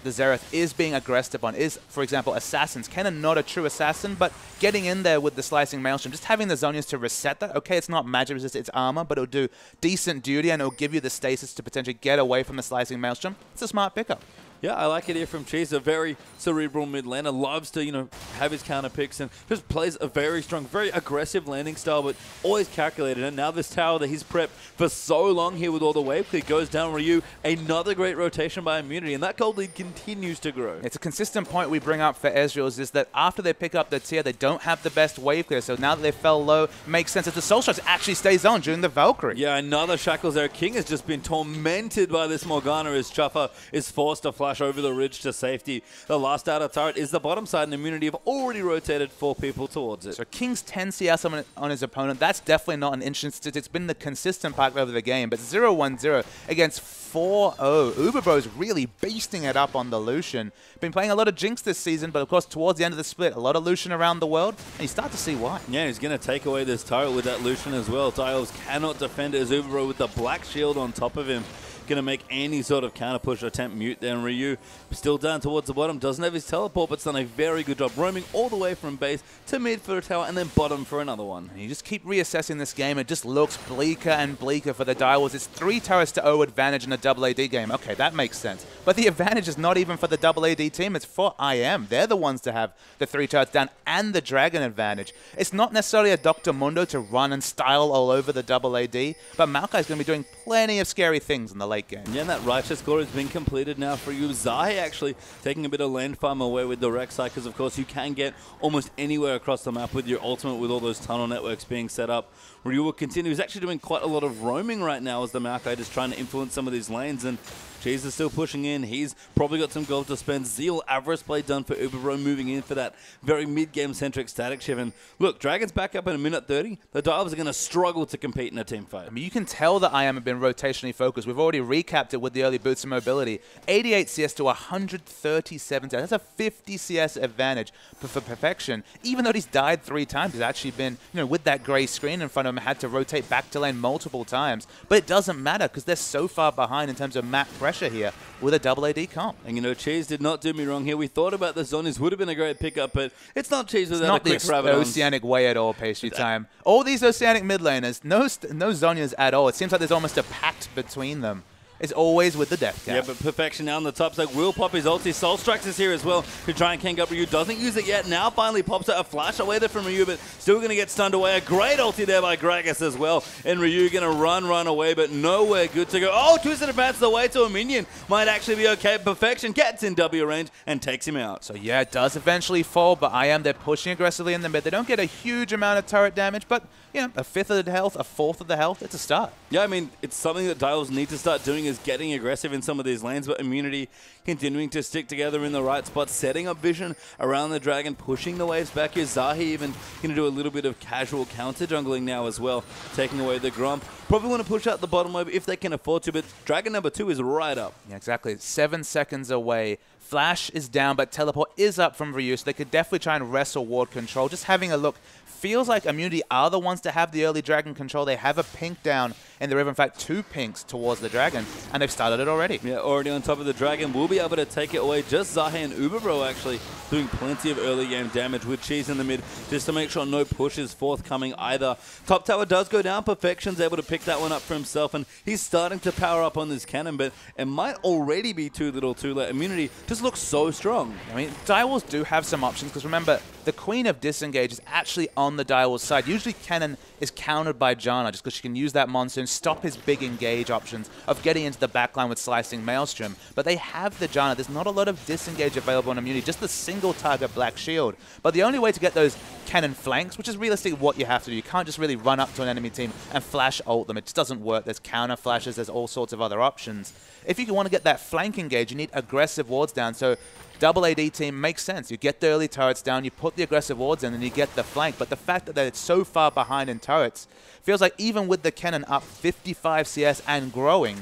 the Xerath is being aggressive on is, for example, Assassins. Cannon not a true assassin, but getting in there with the Slicing Maelstrom, just having the Zonias to reset that. Okay, it's not magic resist, it's armor, but it'll do decent duty, and it'll give you the stasis to potentially get away from the Slicing Maelstrom. It's a smart pickup. Yeah, I like it here from Cheese. A very cerebral mid laner, loves to, have his counter picks and just plays a very strong, very aggressive landing style, but always calculated. And now this tower that he's prepped for so long here with all the wave clear goes down Ryu. Another great rotation by Immunity, and that gold lead continues to grow. It's a consistent point we bring up for Ezreal's is that after they pick up the tier, they don't have the best wave clear. So now that they fell low, it makes sense that the Soul Strikes actually stays on during the Valkyrie. Yeah, another Shackles there. King has just been tormented by this Morgana as Chuffa is forced to flash over the ridge to safety. The last outer turret is the bottom side, and Immunity have already rotated 4 people towards it. So King's 10 CS on his opponent, that's definitely not an instant statistic. It's been the consistent part over the game, but 0-1-0 against 4-0. Uberbro's really beasting it up on the Lucian. Been playing a lot of Jinx this season, but of course towards the end of the split, a lot of Lucian around the world, and you start to see why. Yeah, he's going to take away this turret with that Lucian as well. Dials cannot defend it as Uberbro with the black shield on top of him. Going to make any sort of counter push attempt mute there, and Ryu still down towards the bottom, doesn't have his teleport, but's done a very good job roaming all the way from base to mid for a tower and then bottom for another one. And you just keep reassessing this game. It just looks bleaker and bleaker for the Direwolves. It's 3 turrets to 0 advantage in a double AD game. Okay, that makes sense. But the advantage is not even for the double AD team. It's for IM. They're the ones to have the 3 turrets down and the Dragon advantage. It's not necessarily a Dr. Mundo to run and style all over the double AD, but Maokai's going to be doing plenty of scary things in the late game. Yeah, and that Righteous Core has been completed now for you. Zahi actually taking a bit of land farm away with the Rek'Sai, because of course you can get almost anywhere across the map with your ultimate with all those tunnel networks being set up. Ryu will continue. He's actually doing quite a lot of roaming right now as the Maokai just trying to influence some of these lanes, and Cheese is still pushing in. He's probably got some gold to spend. Zeal, Avarice play done for Uberbro, moving in for that very mid-game centric static shift. And look, Dragon's back up in a minute 30. The Divers are going to struggle to compete in a team fight. I mean, you can tell that IM have been rotationally focused. We've already recapped it with the early boots of mobility. 88 CS to 137 CS. That's a 50 CS advantage for Perfection. Even though he's died 3 times, he's actually been, with that gray screen in front of him, had to rotate back to lane multiple times. But it doesn't matter because they're so far behind in terms of map pressure here with a double AD comp. And Cheese did not do me wrong here. We thought about the Zonias would have been a great pickup, but it's not Cheese without a quick rabbit. It's not the Oceanic way at all, Pastry Time. All these Oceanic mid laners, no Zonias at all. It seems like there's almost a pact between them. It's always with the death cap. Yeah, but Perfection now on the top side will pop his ulti. Soul Strikes is here as well to try and gank up Ryu. Doesn't use it yet. Now finally pops out a flash away there from Ryu, but still going to get stunned away. A great ulti there by Gragas as well. And Ryu going to run away, but nowhere good to go. Oh, Twisted advances away to a minion. Might actually be okay. Perfection gets in W range and takes him out. So yeah, it does eventually fall, but they're pushing aggressively in the mid. They don't get a huge amount of turret damage, but a 5th of the health, a 4th of the health, it's a start. Yeah, I mean, it's something that Dials need to start doing is getting aggressive in some of these lanes, but Immunity continuing to stick together in the right spot, setting up vision around the Dragon, pushing the waves back here. Zahi even going to do a little bit of casual counter jungling now as well, taking away the Grom. Probably want to push out the bottom wave if they can afford to, but Dragon number 2 is right up. Yeah, exactly. 7 seconds away. Flash is down, but Teleport is up from Ryu, so they could definitely try and wrestle ward control. Just having a look, feels like Immunity are the ones to have the early Dragon control. They have a pink down in the river, in fact 2 pinks towards the Dragon, and they've started it already. Yeah, already on top of the Dragon. Will be able to take it away. Just Zahi and Uberbro actually doing plenty of early game damage with Cheese in the mid, just to make sure no push is forthcoming either. Top tower does go down. Perfection's able to pick that one up for himself, and he's starting to power up on this cannon, but it might already be too little too late. Immunity just looks so strong. I mean, Direwolves do have some options, because remember, the Queen of Disengage is actually on the Direwolves side. Usually Cannon is countered by Janna, just because she can use that monster and stop his big engage options of getting into the backline with Slicing Maelstrom. But they have the Janna. There's not a lot of disengage available on Immunity, just the single target Black Shield. But the only way to get those cannon flanks, which is realistically what you have to do, you can't just really run up to an enemy team and flash ult them. It just doesn't work. There's counter flashes, there's all sorts of other options. If you want to get that flank engage, you need aggressive wards down. So double AD team makes sense. You get the early turrets down, you put the aggressive wards in, and you get the flank. But the fact that they're so far behind in turrets feels like even with the cannon up 55 CS and growing,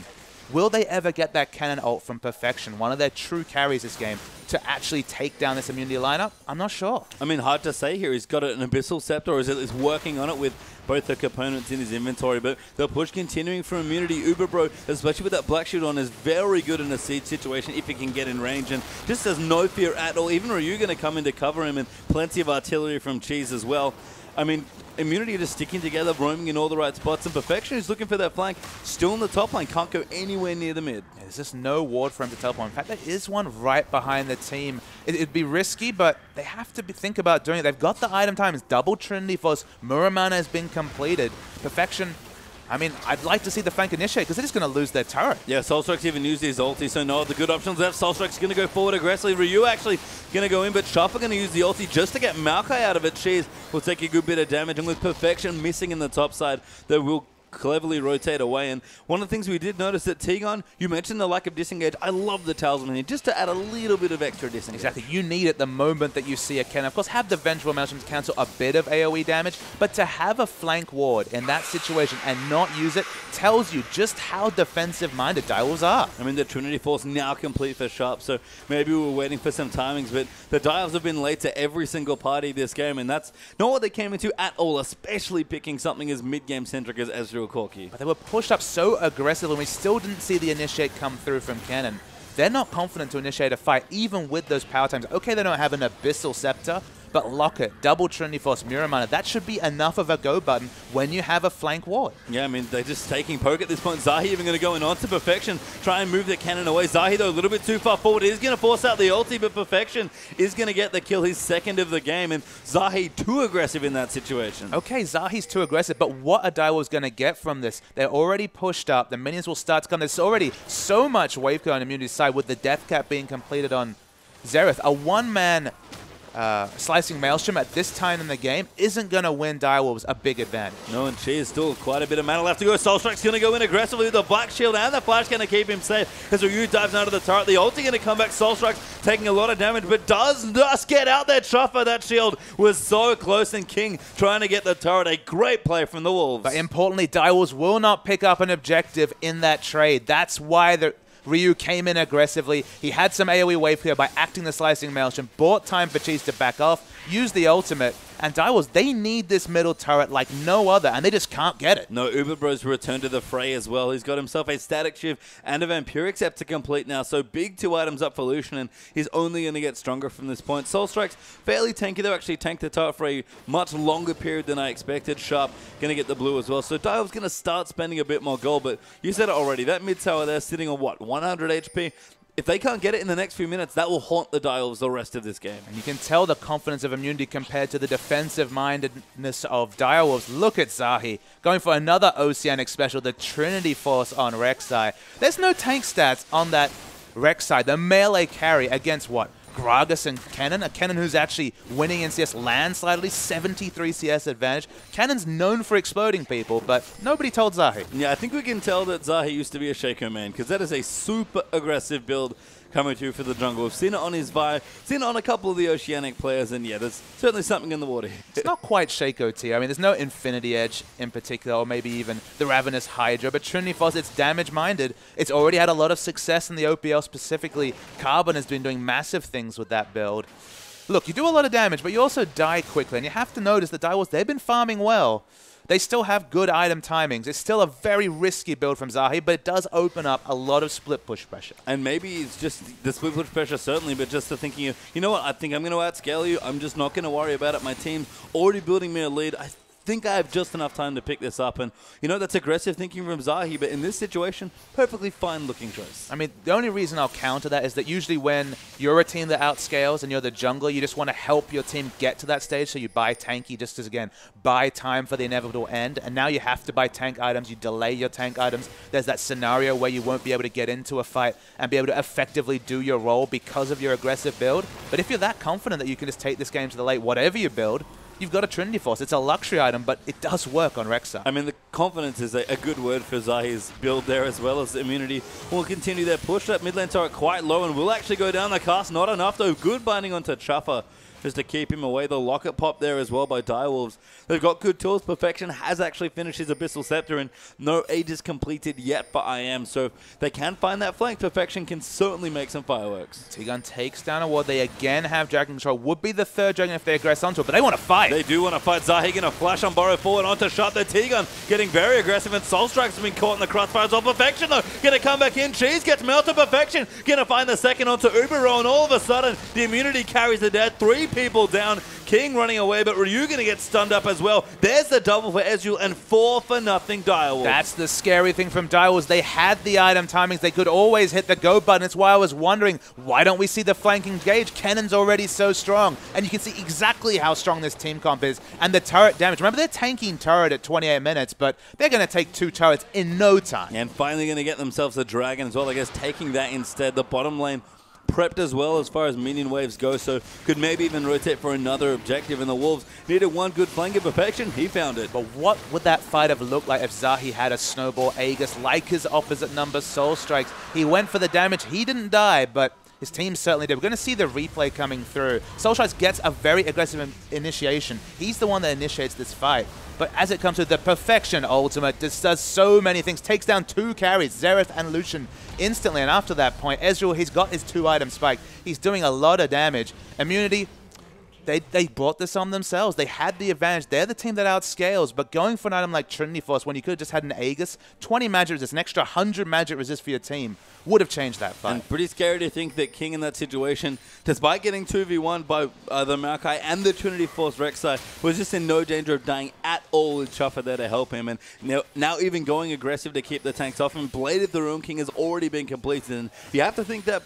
will they ever get that cannon ult from Perfection, one of their true carries this game, to actually take down this Immunity lineup? I'm not sure. I mean, hard to say here. He's got an Abyssal Scepter, or is working on it with both the components in his inventory, but the push continuing from Immunity. Uberbro, especially with that Black Shield on, is very good in a siege situation if he can get in range, and just has no fear at all. Even Ryu going to come in to cover him, and plenty of artillery from Cheese as well. I mean, Immunity just sticking together, roaming in all the right spots, and Perfection is looking for that flank, still in the top lane, can't go anywhere near the mid. There's just no ward for him to teleport. In fact, there is one right behind the team. It'd be risky, but they have to think about doing it. They've got the item times, double Trinity Force, Muramana has been completed. Perfection, I mean, I'd like to see the flank initiate, because they're just going to lose their turret. Yeah, Soulstrike's even used his ulti, so no other good options left. Soulstrike's going to go forward aggressively. Ryu actually going to go in, but Chopper going to use the ulti just to get Maokai out of it. Cheese will take a good bit of damage, and with Perfection missing in the top side, they will cleverly rotate away. And one of the things we did notice that T-Gon, you mentioned the lack of disengage. I love the Talisman here, just to add a little bit of extra disengage. Exactly. You need it the moment that you see a cannon. Of course, have the Vengeful Maelstrom to cancel a bit of AoE damage, but to have a flank ward in that situation and not use it tells you just how defensive-minded Direwolves are. I mean, the Trinity Force now complete for Sharp, so maybe we were waiting for some timings, but the Direwolves have been late to every single party this game, and that's not what they came into at all, especially picking something as mid-game centric as Ezreal Corki. But they were pushed up so aggressively, and we still didn't see the initiate come through from Cannon. They're not confident to initiate a fight, even with those power times. Okay, they don't have an Abyssal Scepter, but Locket, double Trinity Force, Muramana, that should be enough of a go button when you have a flank ward. Yeah, I mean, they're just taking poke at this point. Zahi even going to go in onto Perfection, try and move the cannon away. Zahi, though, a little bit too far forward. He's going to force out the ulti, but Perfection is going to get the kill, his second of the game, and Zahi too aggressive in that situation. Okay, Zahi's too aggressive, but what are Direwolves going to get from this? They're already pushed up. The minions will start to come. There's already so much wave go on Immunity's side with the death cap being completed on Xerath. A one-man Slicing Maelstrom at this time in the game isn't going to win Direwolves a big advantage. No, and she is still quite a bit of mana left to go. Soulstrike's going to go in aggressively with the Black Shield, and the Flash going to keep him safe as Ryu dives out of the turret. The ulti going to come back. Soulstrike's taking a lot of damage, but does get out there. Chuffer, that shield was so close, and King trying to get the turret. A great play from the Wolves. But importantly, Direwolves will not pick up an objective in that trade. That's why Ryu came in aggressively. He had some AoE wave clear by acting the Slicing Maelstrom, bought time for Cheese to back off, used the ultimate, and Direwolves, they need this middle turret like no other, and they just can't get it. No, Uberbro's returned to the fray as well. He's got himself a Static Shiv and a Vampiric Scepter to complete now, so big 2 items up for Lucian, and he's only going to get stronger from this point. Soulstrike's fairly tanky, though, actually tanked the turret for a much longer period than I expected. Sharp going to get the blue as well, so Direwolves going to start spending a bit more gold, but you said it already, that mid tower there sitting on, what, 100 HP? If they can't get it in the next few minutes, that will haunt the Direwolves the rest of this game. And you can tell the confidence of Immunity compared to the defensive-mindedness of Direwolves. Look at Zahi going for another Oceanic special, the Trinity Force on Rek'Sai. There's no tank stats on that Rek'Sai, the melee carry against what? Gragas and Kennen. A Kennen who's actually winning in CS landslidely, 73 CS advantage. Kennen's known for exploding people, but nobody told Zahi. Yeah, I think we can tell that Zahi used to be a Shaco man, because that is a super aggressive build coming through for the jungle. We've seen it on his Vi, seen it on a couple of the Oceanic players, and yeah, there's certainly something in the water here. It's not quite Shaco tier. I mean, there's no Infinity Edge in particular, or maybe even the Ravenous Hydra, but Trinity Force, it's damage-minded. It's already had a lot of success in the OPL specifically. Carbon has been doing massive things with that build. Look, you do a lot of damage, but you also die quickly, and you have to notice that Direwolves, they've been farming well. They still have good item timings. It's still a very risky build from Zahi, but it does open up a lot of split push pressure. And maybe it's just the split push pressure, certainly, but just the thinking of, you know what, I think I'm going to outscale you. I'm just not going to worry about it. My team's already building me a lead. I think I have just enough time to pick this up. And, you know, that's aggressive thinking from Zahi, but in this situation, perfectly fine looking choice. I mean, the only reason I'll counter that is that usually when you're a team that outscales and you're the jungler, you just want to help your team get to that stage, so you buy tanky just as, again, buy time for the inevitable end. And now you have to buy tank items, you delay your tank items. There's that scenario where you won't be able to get into a fight and be able to effectively do your role because of your aggressive build. But if you're that confident that you can just take this game to the late, whatever you build, you've got a Trinity Force. It's a luxury item, but it does work on Rek'Sai. I mean, the confidence is a good word for Zahi's build there, as well as the immunity will continue their push. That mid lane turret quite low and will actually go down the cast. Not enough, though. Good binding onto Chuffer just to keep him away. The locket pop there as well by Direwolves. They've got good tools. Perfection has actually finished his Abyssal Scepter, and no Aegis completed yet for IM, so they can find that flank. Perfection can certainly make some fireworks. T-Gun takes down a ward. They again have Dragon Control. Would be the third Dragon if they aggress onto it, but they want to fight. They do want to fight. Zahi going to flash on Burrow forward onto Shot. The T-Gun getting very aggressive, and Soul Strike's been caught in the crossfire as well. Perfection, though, going to come back in. Cheese gets melted. Perfection going to find the second onto Ubero, and all of a sudden, the immunity carries the dead. 3 people down. King running away, but Ryu going to get stunned up as well. There's the double for Ezreal, and 4-0 Direwolves. That's the scary thing from Direwolves. They had the item timings. They could always hit the go button. It's why I was wondering, why don't we see the flanking gauge? Kennen's already so strong, and you can see exactly how strong this team comp is. And the turret damage. Remember, they're tanking turret at 28 minutes, but they're going to take 2 turrets in no time. And finally going to get themselves a dragon as well. I guess taking that instead. The bottom lane prepped as well as far as minion waves go, so could maybe even rotate for another objective, and the Wolves needed one good flank of Perfection. He found it. But what would that fight have looked like if Zahi had a Snowball Aegis like his opposite number, Soul Strikes? He went for the damage. He didn't die, but his team certainly did. We're going to see the replay coming through. Soul Strikes gets a very aggressive initiation. He's the one that initiates this fight. But as it comes to the Perfection ultimate, this does so many things. Takes down 2 carries, Xerath and Lucian, instantly. And after that point, Ezreal, he's got his 2-item spike. He's doing a lot of damage. Immunity, they brought this on themselves. They had the advantage. They're the team that outscales. But going for an item like Trinity Force, when you could have just had an Aegis, 20 magic resist, an extra 100 magic resist for your team, would have changed that fight. And pretty scary to think that King in that situation, despite getting 2v1 by the Maokai and the Trinity Force Rek'Sai, was just in no danger of dying at all with Chuffer there to help him. And now even going aggressive to keep the tanks off him. Blade of the Ruin King has already been completed. And you have to think that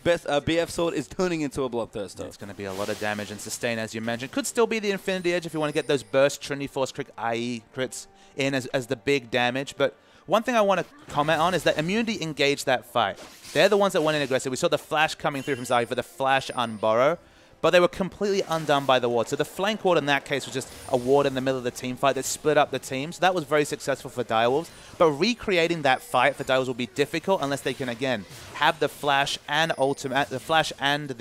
BF sword is turning into a bloodthirster. It's going to be a lot of damage and sustain, as you mentioned. Could still be the Infinity Edge if you want to get those burst Trinity Force crit IE crits in as the big damage. But one thing I want to comment on is that Immunity engaged that fight. They're the ones that went in aggressive. We saw the flash coming through from Zahi for the flash unburrow, but they were completely undone by the ward. So the flank ward in that case was just a ward in the middle of the team fight that split up the team. So that was very successful for Direwolves. But recreating that fight for Direwolves will be difficult unless they can, again, have the flash and ultimate, the flash and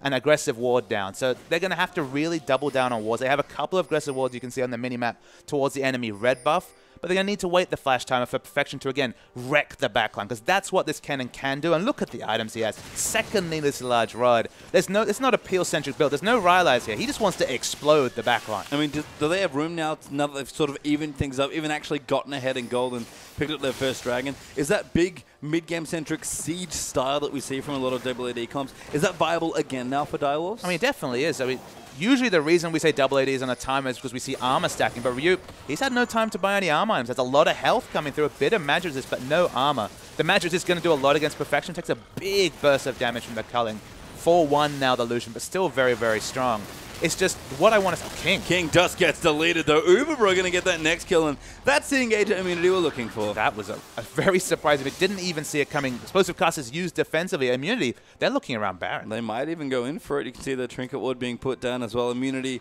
an aggressive ward down. So they're going to have to really double down on wards. They have a couple of aggressive wards you can see on the minimap towards the enemy red buff. But they're going to need to wait the flash timer for Perfection to, again, wreck the backline, because that's what this Kennen can do. And look at the items he has. Second needlessly large rod. It's not a peel-centric build. There's no Rylai's here. He just wants to explode the backline. I mean, do they have room now that they've sort of evened things up, even actually gotten ahead in gold and picked up their first dragon? Is that big mid-game-centric siege style that we see from a lot of WAD comps, is that viable again now for Direwolves? I mean, it definitely is. I mean, usually the reason we say double ADs on a timer is because we see armor stacking, but Ryu, he's had no time to buy any armor items. There's a lot of health coming through, a bit of magic resist, but no armor. The magic resist is going to do a lot against Perfection. Takes a big burst of damage from the culling. 4-1 now the Lucian, but still very, very strong. It's just what I want to see. King just gets deleted, though. Uberbro going to get that next kill, and that's the engagement immunity we're looking for. That was a very surprising. It didn't even see it coming. Explosive Cast is used defensively. Immunity, they're looking around Baron. They might even go in for it. You can see the Trinket Ward being put down as well. Immunity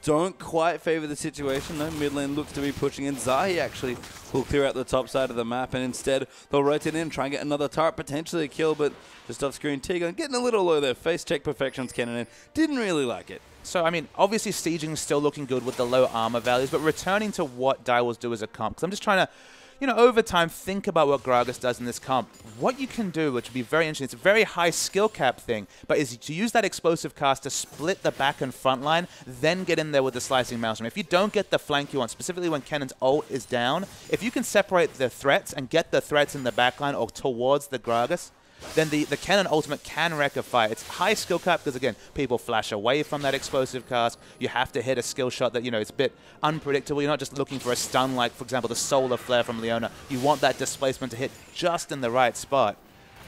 don't quite favor the situation, though. Mid lane looks to be pushing in. Zahi actually will clear out the top side of the map, and instead they'll rotate in, try and get another turret, potentially a kill, but just off screen. T-Gun getting a little low there. Face check Perfection's cannon in. Didn't really like it. So, I mean, obviously Sieging's still looking good with the low armor values, but returning to what Direwolves do as a comp, because I'm just trying to, you know, over time, think about what Gragas does in this comp. What you can do, which would be very interesting, it's a very high skill cap thing, but is to use that explosive cast to split the back and front line, then get in there with the slicing maelstrom. If you don't get the flank you want, specifically when Kennen's ult is down, if you can separate the threats and get the threats in the back line or towards the Gragas, then the Kennen ultimate can wreck a fight. It's high skill cap because, again, people flash away from that explosive cast. You have to hit a skill shot that, you know, it's a bit unpredictable. You're not just looking for a stun like, for example, the Solar Flare from Leona. You want that displacement to hit just in the right spot.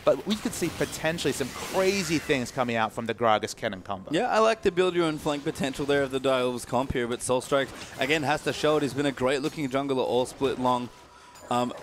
But we could see potentially some crazy things coming out from the Gragas Kennen combo. Yeah, I like the build your own flank potential there of the Direwolves comp here, but Soulstrike, again, has to show it. He's been a great-looking jungler all split long.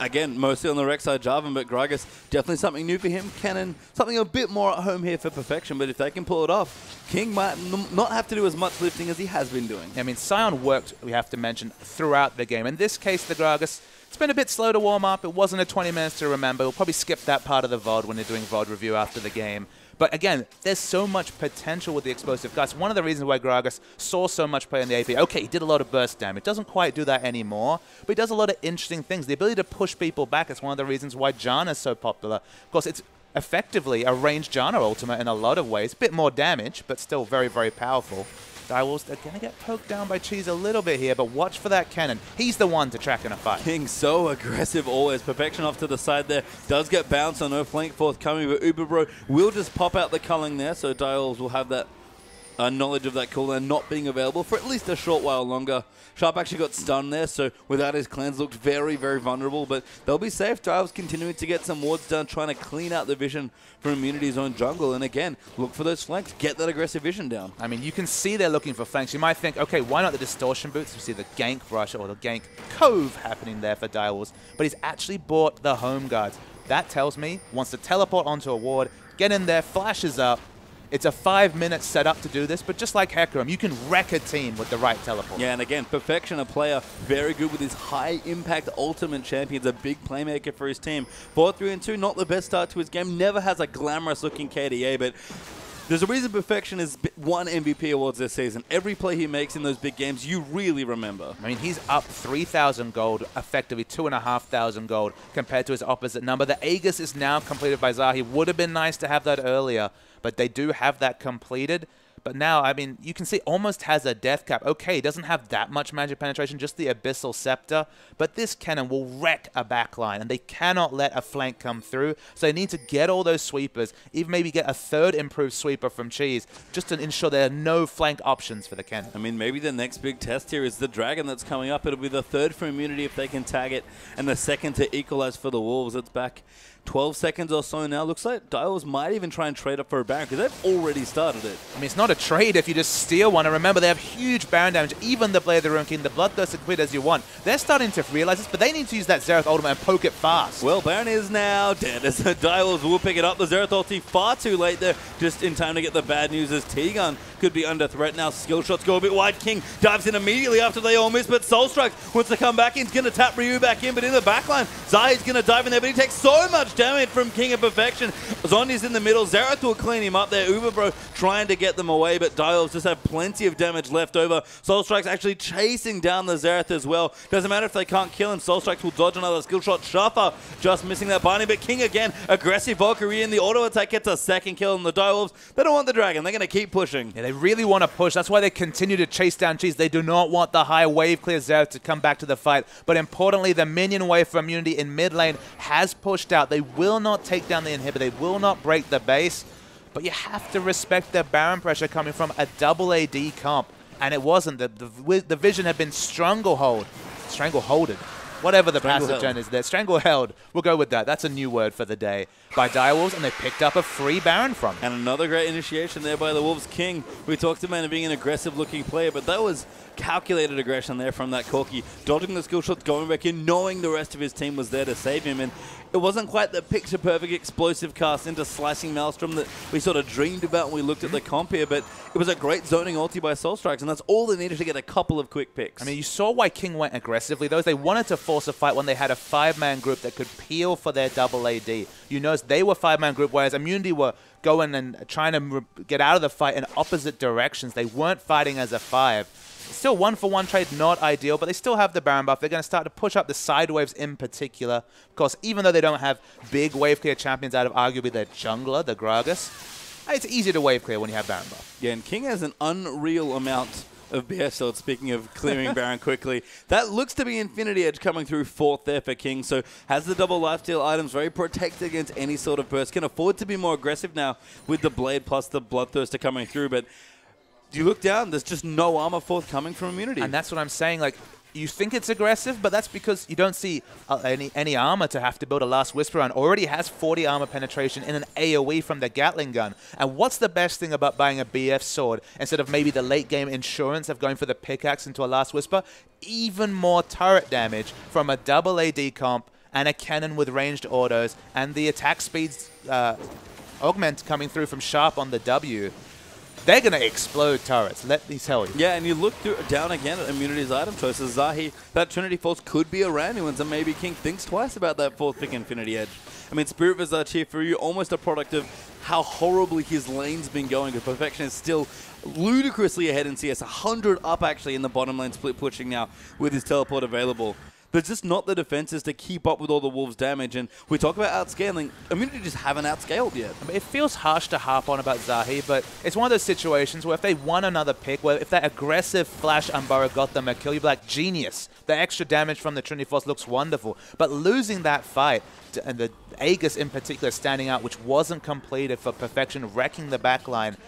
Again, mostly on the Rex side, Jarvan, but Gragas, definitely something new for him. Kennen, something a bit more at home here for Perfection, but if they can pull it off, King might not have to do as much lifting as he has been doing. I mean, Sion worked, we have to mention, throughout the game. In this case, the Gragas, it's been a bit slow to warm up. It wasn't a 20 minutes to remember. We'll probably skip that part of the VOD when you're doing VOD review after the game. But again, there's so much potential with the explosive cast. One of the reasons why Gragas saw so much play in the AP, okay, he did a lot of burst damage. Doesn't quite do that anymore, but he does a lot of interesting things. The ability to push people back is one of the reasons why Janna is so popular. Of course, it's effectively a ranged Janna ultimate in a lot of ways. A bit more damage, but still very, very powerful. Direwolves are going to get poked down by Cheese a little bit here, but watch for that Kennen. He's the one to track in a fight. King so aggressive always. Perfection off to the side there. Does get bounced on no flank forthcoming, but Uberbro will just pop out the culling there, so Direwolves will have that knowledge of that cooldown not being available for at least a short while longer. Sharp actually got stunned there, so without his cleanse looked very, very vulnerable, but they'll be safe. Direwolves continuing to get some wards done, trying to clean out the vision from Immunity's own jungle, and again, look for those flanks, get that aggressive vision down. I mean, you can see they're looking for flanks. You might think, okay, why not the distortion boots? You see the gank brush or the gank cove happening there for Direwolves, but he's actually bought the home guards. That tells me wants to teleport onto a ward, get in there, flashes up. It's a 5-minute setup to do this, but just like Hecarim, you can wreck a team with the right teleport. Yeah, and again, Perfection, a player very good with his high-impact ultimate champions, a big playmaker for his team. 4-3-2, not the best start to his game, never has a glamorous-looking KDA, but there's a reason Perfection has won MVP awards this season. Every play he makes in those big games, you really remember. I mean, he's up 3,000 gold, effectively 2,500 gold, compared to his opposite number. The Aegis is now completed by Zahi. Would have been nice to have that earlier, but they do have that completed. But now, I mean, you can see almost has a death cap. Okay, he doesn't have that much magic penetration, just the Abyssal Scepter. But this Kennen will wreck a backline, and they cannot let a flank come through. So they need to get all those sweepers, even maybe get a third improved sweeper from Cheese, just to ensure there are no flank options for the Kennen. I mean, maybe the next big test here is the Dragon that's coming up. It'll be the third for Immunity if they can tag it, and the second to equalize for the Wolves. It's back 12 seconds or so now. Looks like Direwolves might even try and trade up for a Baron, because they've already started it. I mean, it's not a trade if you just steal one. And remember, they have huge Baron damage. Even the Blade of the Ruined King, the Bloodthirst complete as you want. They're starting to realize this, but they need to use that Xerath ultimate and poke it fast. Well, Baron is now dead as the Direwolves will pick it up. The Xerath ulti far too late there, just in time to get the bad news as T-Gun could be under threat now. Skill shots go a bit wide. King dives in immediately after they all miss, but Soulstrike wants to come back in. He's going to tap Ryu back in, but in the backline, Zahi's going to dive in there, but he takes so much damage from King of Perfection. Zonya's in the middle. Xerath will clean him up there. Uberbro trying to get them away, but Direwolves just have plenty of damage left over. Soulstrike's actually chasing down the Xerath as well. Doesn't matter if they can't kill him. Soulstrike will dodge another skill shot. Shuffer just missing that binding, but King again, aggressive Valkyrie in the auto attack, gets a second kill on the Direwolves. They don't want the Dragon. They're going to keep pushing. Yeah, they really want to push. That's why they continue to chase down Cheese. They do not want the high wave clear Xerath to come back to the fight. But importantly, the minion wave for Immunity in mid lane has pushed out. They will not take down the inhibitor. They will not break the base. But you have to respect the Baron pressure coming from a double AD comp. And it wasn't. The vision had been strangleholded whatever the passive gen is there. Stranglehold. We'll go with that. That's a new word for the day. By Direwolves, and they picked up a free Baron from him. And another great initiation there by the Wolves King. We talked about him being an aggressive-looking player, but that was calculated aggression there from that Corki. Dodging the skill shots, going back in, knowing the rest of his team was there to save him. And it wasn't quite the picture-perfect explosive cast into Slicing Maelstrom that we sort of dreamed about when we looked at the comp here, but it was a great zoning ulti by Soul Strikes, and that's all they needed to get a couple of quick picks. I mean, you saw why King went aggressively. They wanted to force a fight when they had a 5-man group that could peel for their double AD. You notice they were 5-man group, whereas Immunity were going and trying to get out of the fight in opposite directions. They weren't fighting as a 5. Still 1-for-1 trade, not ideal, but they still have the Baron buff. They're going to start to push up the side waves in particular. Of course, even though they don't have big wave clear champions out of arguably their jungler, the Gragas, it's easier to wave clear when you have Baron buff. Yeah, and King has an unreal amount of BSL, speaking of clearing Baron quickly. That looks to be Infinity Edge coming through 4th there for King, so has the double lifesteal items, very protected against any sort of burst. Can afford to be more aggressive now with the Blade plus the Bloodthirster coming through, but you look down, there's just no armor forthcoming from Immunity. And that's what I'm saying, like, you think it's aggressive, but that's because you don't see any armor to have to build a Last Whisper on. Already has 40 armor penetration in an AoE from the Gatling gun. And what's the best thing about buying a BF sword instead of maybe the late game insurance of going for the pickaxe into a Last Whisper? Even more turret damage from a double AD comp and a cannon with ranged autos and the attack speeds augment coming through from Sharp on the W. They're going to explode turrets, let me tell you. Yeah, and you look down again at Immunity's item choices. Zahi, that Trinity Force could be a random one, so maybe King thinks twice about that 4th pick Infinity Edge. I mean, Spirit Visage here for you, almost a product of how horribly his lane's been going. But Perfection is still ludicrously ahead in CS, 100 up actually in the bottom lane, split pushing now with his teleport available. There's just not the defenses to keep up with all the Wolves' damage. And we talk about outscaling. Immunity just haven't outscaled yet. I mean, it feels harsh to harp on about Zahi, but it's one of those situations where if they won another pick, where if that aggressive Flash Umbara got them a kill, you'd be like, genius. The extra damage from the Trinity Force looks wonderful. But losing that fight, and the Aegis in particular standing out, which wasn't completed for Perfection, wrecking the backline,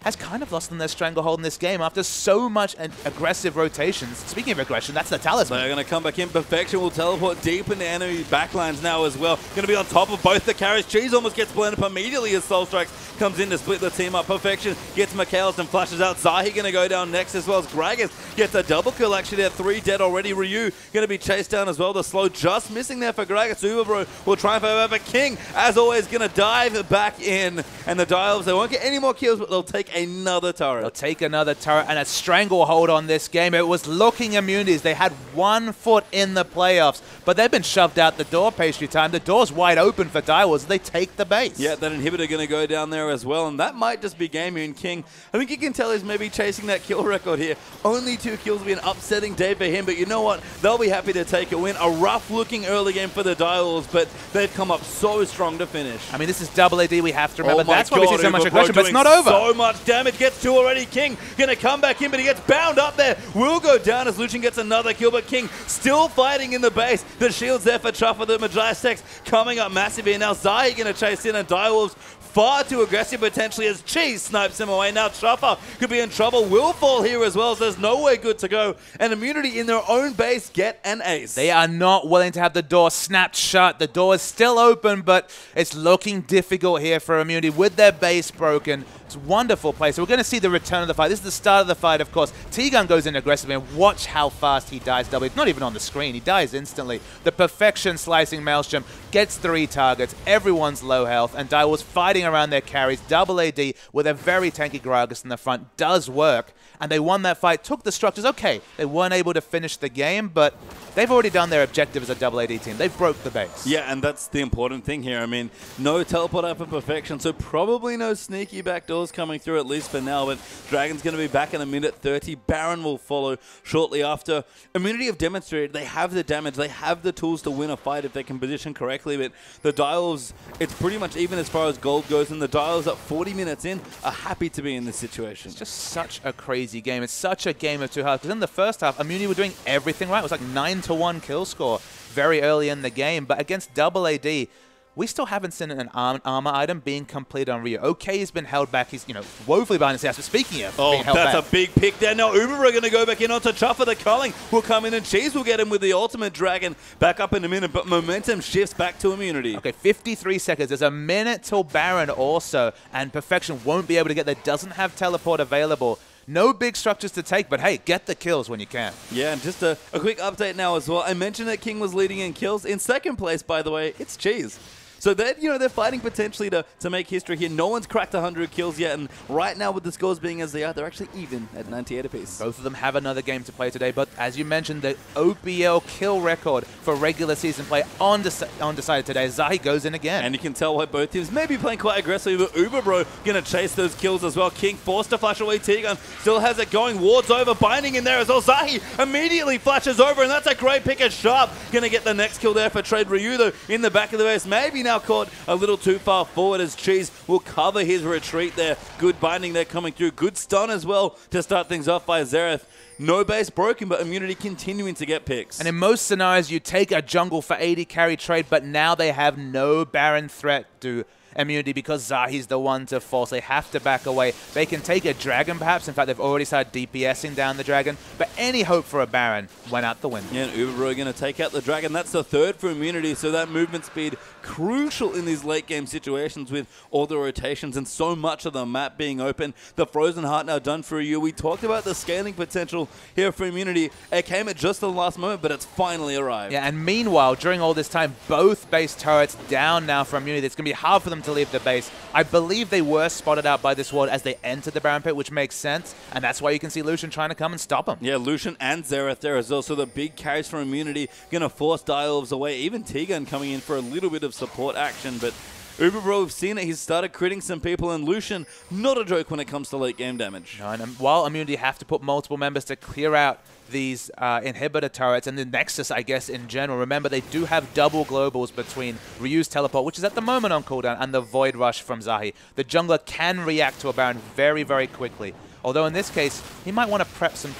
has kind of lost them their stranglehold in this game after so much aggressive rotations. Speaking of aggression, that's the talisman. They're going to come back in. Perfection will teleport deep into enemy backlines now as well. Going to be on top of both the carries. Cheese almost gets blown up immediately as Soul Strikes comes in to split the team up. Perfection gets Michaelis and flashes out. Zahi going to go down next as well as Gragas gets a double kill. Actually, they're 3 dead already. Ryu going to be chased down as well. The slow just missing there for Gragas. Uberbro will triumph over King. As always, going to dive back in. And the Dials, they won't get any more kills, but they'll take another turret. They'll take another turret and a stranglehold on this game. It was looking Immunities. They had 1 foot in the playoffs, but they've been shoved out the door pastry time. The door's wide open for Direwolves. They take the base. Yeah, that inhibitor going to go down there as well, and that might just be game here. And King, I think you can tell he's maybe chasing that kill record here. Only 2 kills will be an upsetting day for him, but you know what? They'll be happy to take a win. A rough-looking early game for the Direwolves, but they've come up so strong to finish. I mean, this is double AD, we have to remember. That's why we see so much aggression, but it's not over. So much damage. Gets 2 already. King going to come back in, but he gets bound up there. Will go down as Lucian gets another kill, but King still fighting in the base. The shield's there for Chuffer. The Majestic's coming up massive here. Now Zahi going to chase in, and Direwolves far too aggressive potentially as Cheese snipes him away. Now Chuffer could be in trouble. Will fall here as well, so there's nowhere good to go. And Immunity in their own base get an ace. They are not willing to have the door snapped shut. The door is still open, but it's looking difficult here for Immunity with their base broken. It's a wonderful play. So we're going to see the return of the fight. This is the start of the fight, of course. T-Gun goes in aggressively, and watch how fast he dies. It's not even on the screen. He dies instantly. The Perfection slicing Maelstrom gets 3 targets. Everyone's low health, and Direwolves fighting around their carries. Double AD with a very tanky Gragas in the front does work, and they won that fight, took the structures. Okay, they weren't able to finish the game, but they've already done their objective as a double AD team. They've broke the base. Yeah, and that's the important thing here. I mean, no teleport out for Perfection, so probably no sneaky backdoors coming through, at least for now, but Dragon's going to be back in a minute 30. Baron will follow shortly after. Immunity have demonstrated they have the damage, they have the tools to win a fight if they can position correctly, but the Dials, it's pretty much even as far as gold goes, and the Dials at 40 minutes in are happy to be in this situation. It's just such a crazy game. It's such a game of 2 halves, because in the first half, Immunity were doing everything right. It was like 9-1 kill score very early in the game, but against double AD, we still haven't seen an armor item being completed on Ryu. OK has been held back. He's, woefully behind his house. But speaking of being held back. That's a big pick there. Now Uber are going to go back in onto Chuffer. The Culling will come in and Cheese will get him with the ultimate dragon back up in a minute. But momentum shifts back to Immunity. Okay, 53 seconds. There's a minute till Baron also. And Perfection won't be able to get there. Doesn't have teleport available. No big structures to take, but hey, get the kills when you can. Yeah, and just a quick update now as well. I mentioned that King was leading in kills. In second place, by the way, it's Cheese. So they're fighting potentially to make history here. No one's cracked 100 kills yet, and right now with the scores being as they are, they're actually even at 98 apiece. Both of them have another game to play today, but as you mentioned, the OPL kill record for regular season play undecided today. Zahi goes in again. And you can tell why both teams may be playing quite aggressively, but Uberbro going to chase those kills as well. King forced to flash away T-Gun, still has it going. Ward's over, binding in there as well. Zahi immediately flashes over, and that's a great pick as Sharp. Going to get the next kill there for Trade Ryu, though, in the back of the base. Maybe now caught a little too far forward as Cheese will cover his retreat there. Good binding there coming through. Good stun as well to start things off by Xerath. No base broken, but Immunity continuing to get picks. And in most scenarios, you take a jungle for 80 carry trade, but now they have no Baron threat to Immunity because Zahi's the one to force. They have to back away. They can take a dragon perhaps. In fact, they've already started DPSing down the dragon. But any hope for a Baron went out the window. Yeah, and Uberbro going to take out the dragon. That's the third for Immunity. So that movement speed crucial in these late game situations with all the rotations and so much of the map being open. The Frozen Heart now done for you. We talked about the scaling potential here for Immunity. It came at just the last moment, but it's finally arrived. Yeah, and meanwhile, during all this time, both base turrets down now for Immunity. It's going to be hard for them to leave the base. I believe they were spotted out by this ward as they entered the Baron pit, which makes sense, and that's why you can see Lucian trying to come and stop them. Yeah, Lucian and Xerath there as well, so the big carries for Immunity going to force Dialves away. Even T-Gun coming in for a little bit of support action, but Uberbro, we've seen it. He's started critting some people, and Lucian, not a joke when it comes to late game damage. No, and while Immunity have to put multiple members to clear out these inhibitor turrets and the Nexus, I guess, in general. Remember, they do have double globals between Ryu's teleport, which is at the moment on cooldown, and the Void Rush from Zahi. The jungler can react to a Baron very, very quickly. Although in this case, he might want to prep some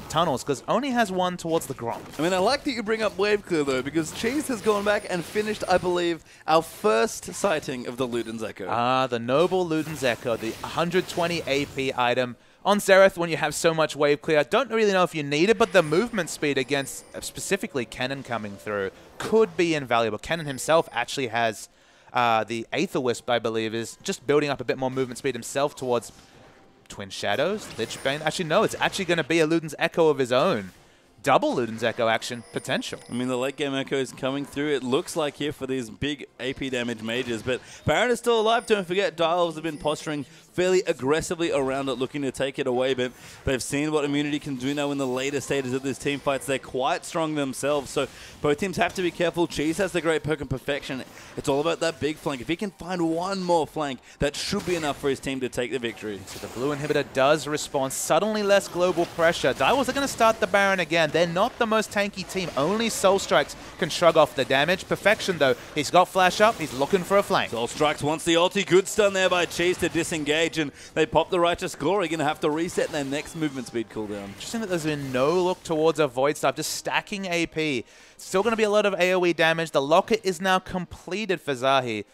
tunnels because only has one towards the Grom. I mean, I like that you bring up Wave Clear, though, because Cheese has gone back and finished, I believe, our first sighting of the Luden's Echo. Ah, the noble Luden's Echo, the 120 AP item. On Xerath, when you have so much wave clear, I don't really know if you need it, but the movement speed against specifically Kennen coming through could be invaluable. Kennen himself actually has the Aether Wisp, I believe, is just building up a bit more movement speed himself towards Twin Shadows, Lichbane. Actually, no, it's actually going to be a Luden's Echo of his own. Double Luden's Echo action potential. I mean, the late game Echo is coming through, it looks like, here for these big AP damage mages. But Baron is still alive. Don't forget, Dialves have been posturing fairly aggressively around it, looking to take it away. But they've seen what Immunity can do now in the later stages of this team fights. They're quite strong themselves. So both teams have to be careful. Cheese has the great perk and Perfection. It's all about that big flank. If he can find one more flank, that should be enough for his team to take the victory. So the blue inhibitor does respond. Suddenly less global pressure. Dialves are going to start the Baron again. They're not the most tanky team. Only Soul Strikes can shrug off the damage. Perfection, though, he's got flash up. He's looking for a flank. Soul Strikes wants the ulti. Good stun there by Cheese to disengage, and they pop the Righteous Glory. Going to have to reset their next movement speed cooldown. Interesting that there's been no look towards a Void Staff, just stacking AP. Still going to be a lot of AoE damage. The Locket is now completed for Zahi.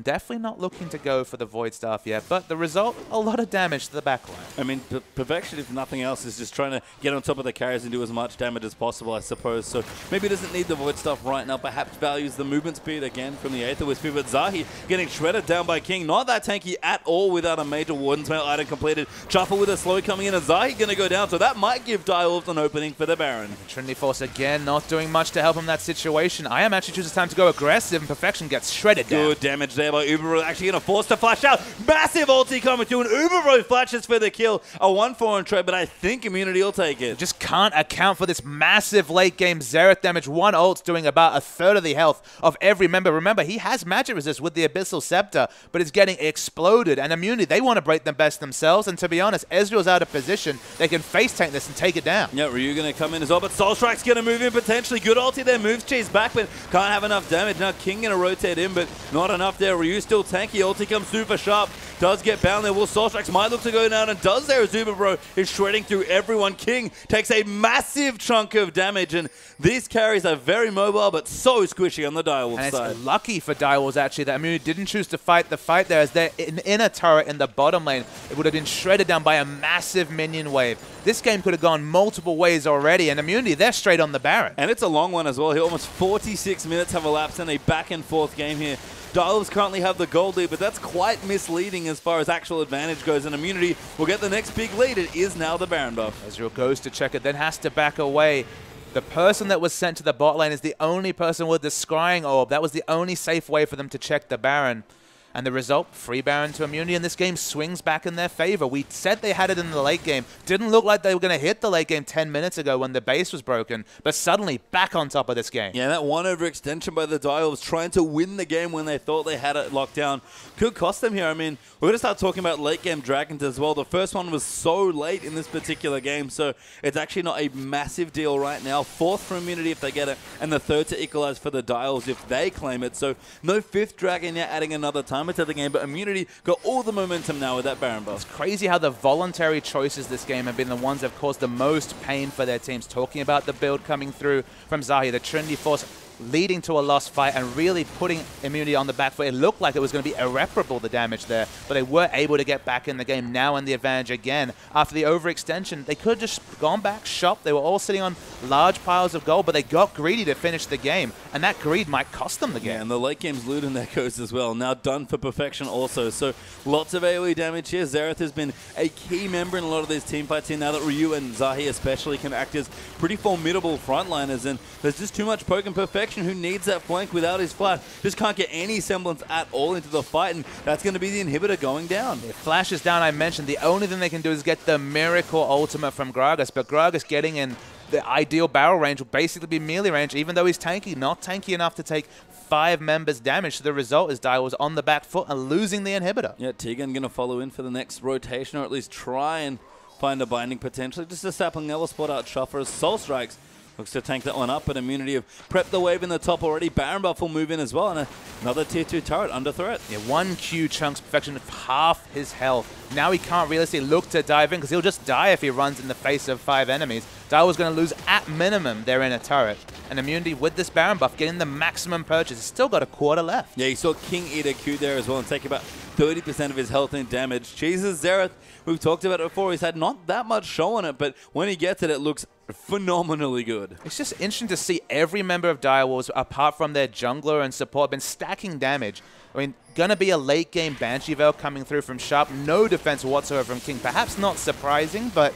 Definitely not looking to go for the Void Staff yet, but the result, a lot of damage to the backline. I mean, Perfection, if nothing else, is just trying to get on top of the carries and do as much damage as possible, I suppose. So maybe he doesn't need the Void Staff right now. Perhaps values the movement speed again from the Aether Wisp. But Zahi getting shredded down by King. Not that tanky at all without a major Warden's Mail item completed. Chuffle with a slow coming in, and Zahi going to go down. So that might give Dialves an opening for the Baron. Trinity Force again, not doing much to help him in that situation. I am actually choosing time to go aggressive, and Perfection gets shredded down. Good damage there by Uberbro. Actually going to force to flash out. Massive ulti coming through, and Uberbro flashes for the kill. A 1-4 on trade, but I think Immunity will take it. Just can't account for this massive late game Xerath damage. One ult's doing about a third of the health of every member. Remember, he has magic resist with the Abyssal Scepter, but it's getting exploded. And Immunity, they want to break them best themselves. And to be honest, Ezreal's out of position. They can face tank this and take it down. Yeah, Ryu going to come in as well, but Soul Strike's going to move in potentially. Good ulti there, moves Cheese back, but can't have enough damage. Now King going to rotate in, but not enough there. there. Ryu still tanky. Ulti comes super sharp. Does get bound there. Will Soul Strikes might look to go down and does there. Zubabro is shredding through everyone. King takes a massive chunk of damage, and these carries are very mobile but so squishy on the Direwolf side. It's lucky for Direwolves actually that Immunity didn't choose to fight the fight there, as they're in a turret in the bottom lane. It would have been shredded down by a massive minion wave. This game could have gone multiple ways already, and Immunity, they're straight on the Baron. And it's a long one as well. Here, almost 46 minutes have elapsed in a back and forth game here. Direwolves currently have the gold lead, but that's quite misleading as far as actual advantage goes, and Immunity will get the next big lead. It is now the Baron buff. Ezreal goes to check it, then has to back away. The person that was sent to the bot lane is the only person with the scrying orb. That was the only safe way for them to check the Baron. And the result, free Baron to Immunity, and this game swings back in their favor. We said they had it in the late game. Didn't look like they were going to hit the late game 10 minutes ago when the base was broken, but suddenly back on top of this game. Yeah, that one overextension by the Direwolves trying to win the game when they thought they had it locked down could cost them here. I mean, we're going to start talking about late game Dragons as well. The first one was so late in this particular game, so it's actually not a massive deal right now. Fourth for Immunity if they get it, and the third to equalize for the Direwolves if they claim it. So no fifth Dragon yet, adding another timer to the game, but Immunity got all the momentum now with that Baron buff. It's crazy how the voluntary choices this game have been the ones that have caused the most pain for their teams. Talking about the build coming through from Zahi, the Trinity Force leading to a lost fight and really putting Immunity on the back foot. It looked like it was going to be irreparable, the damage there, but they were able to get back in the game now and the advantage again. After the overextension, they could have just gone back, shopped. They were all sitting on large piles of gold, but they got greedy to finish the game, and that greed might cost them the game. Yeah, and the late game's loot and echoes as well. Now done for perfection also. So lots of AoE damage here. Xerath has been a key member in a lot of these team fights here now that Ryu and Zahi especially can act as pretty formidable frontliners, and there's just too much poke and perfection. Who needs that flank without his flash? Just can't get any semblance at all into the fight, and that's going to be the inhibitor going down. Yeah, flash is down, I mentioned. The only thing they can do is get the miracle ultimate from Gragas, but Gragas getting in the ideal barrel range will basically be melee range, even though he's tanky. Not tanky enough to take 5 members damage. So the result is Direwolves on the back foot and losing the inhibitor. Yeah, Tegan going to follow in for the next rotation, or at least try and find a binding potentially. Just a sapling there will spot out Shuffer as Soul Strikes looks to tank that one up, but Immunity have prepped the wave in the top already. Baron buff will move in as well, and another tier 2 turret under threat. Yeah, 1 Q chunks perfection of half his health. Now he can't realistically look to dive in because he'll just die if he runs in the face of 5 enemies. Direwolves going to lose at minimum their inner turret. And Immunity with this Baron buff getting the maximum purchase. He's still got a quarter left. Yeah, you saw King Eater Q there as well and take about 30% of his health in damage. Jesus, Xerath, we've talked about it before. He's had not that much show on it, but when he gets it, it looks phenomenally good. It's just interesting to see every member of Direwolves, apart from their jungler and support, been stacking damage. I mean, gonna be a late game Banshee Veil coming through from Sharp. No defense whatsoever from King. Perhaps not surprising, but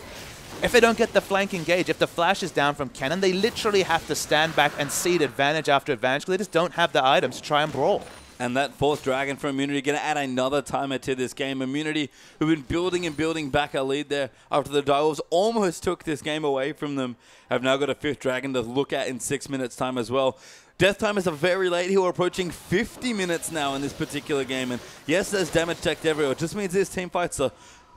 if they don't get the flank engage, if the flash is down from Cannon, they literally have to stand back and cede advantage after advantage because they just don't have the items to try and brawl. And that fourth Dragon for Immunity going to add another timer to this game. Immunity, who've been building and building back a lead there after the Direwolves almost took this game away from them, have now got a 5th Dragon to look at in 6 minutes time as well. Death timers are very late here. We're approaching 50 minutes now in this particular game. And yes, there's damage tech everywhere. It just means these team fights are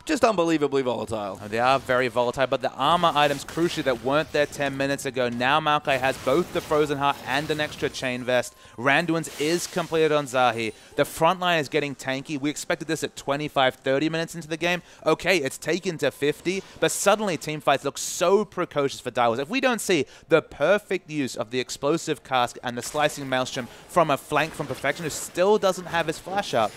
just unbelievably volatile. They are very volatile, but the armor items, crucially, that weren't there 10 minutes ago. Now Maokai has both the Frozen Heart and an extra Chain Vest. Randuin's is completed on Zahi. The front line is getting tanky. We expected this at 25, 30 minutes into the game. Okay, it's taken to 50, but suddenly team fights look so precocious for Direwolves. If we don't see the perfect use of the Explosive Cask and the Slicing Maelstrom from a flank from Perfection, who still doesn't have his flash up,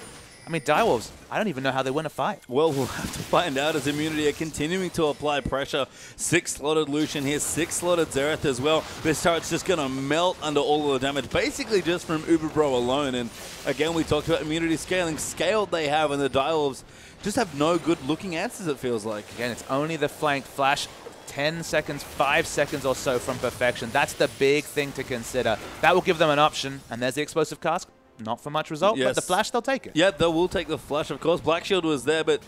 I mean, Direwolves, I don't even know how they win a fight. Well, we'll have to find out as Immunity are continuing to apply pressure. 6-slotted Lucian here, 6-slotted Xerath as well. This turret's just going to melt under all of the damage, basically just from Uberbro alone. And again, we talked about Immunity scaling. Scaled they have, and the Direwolves just have no good-looking answers, it feels like. Again, it's only the flank flash. 10 seconds, 5 seconds or so from Perfection. That's the big thing to consider. That will give them an option, and there's the Explosive Cask. Not for much result, but the flash, they'll take it. Yeah, they will take the flash, of course. Black Shield was there, but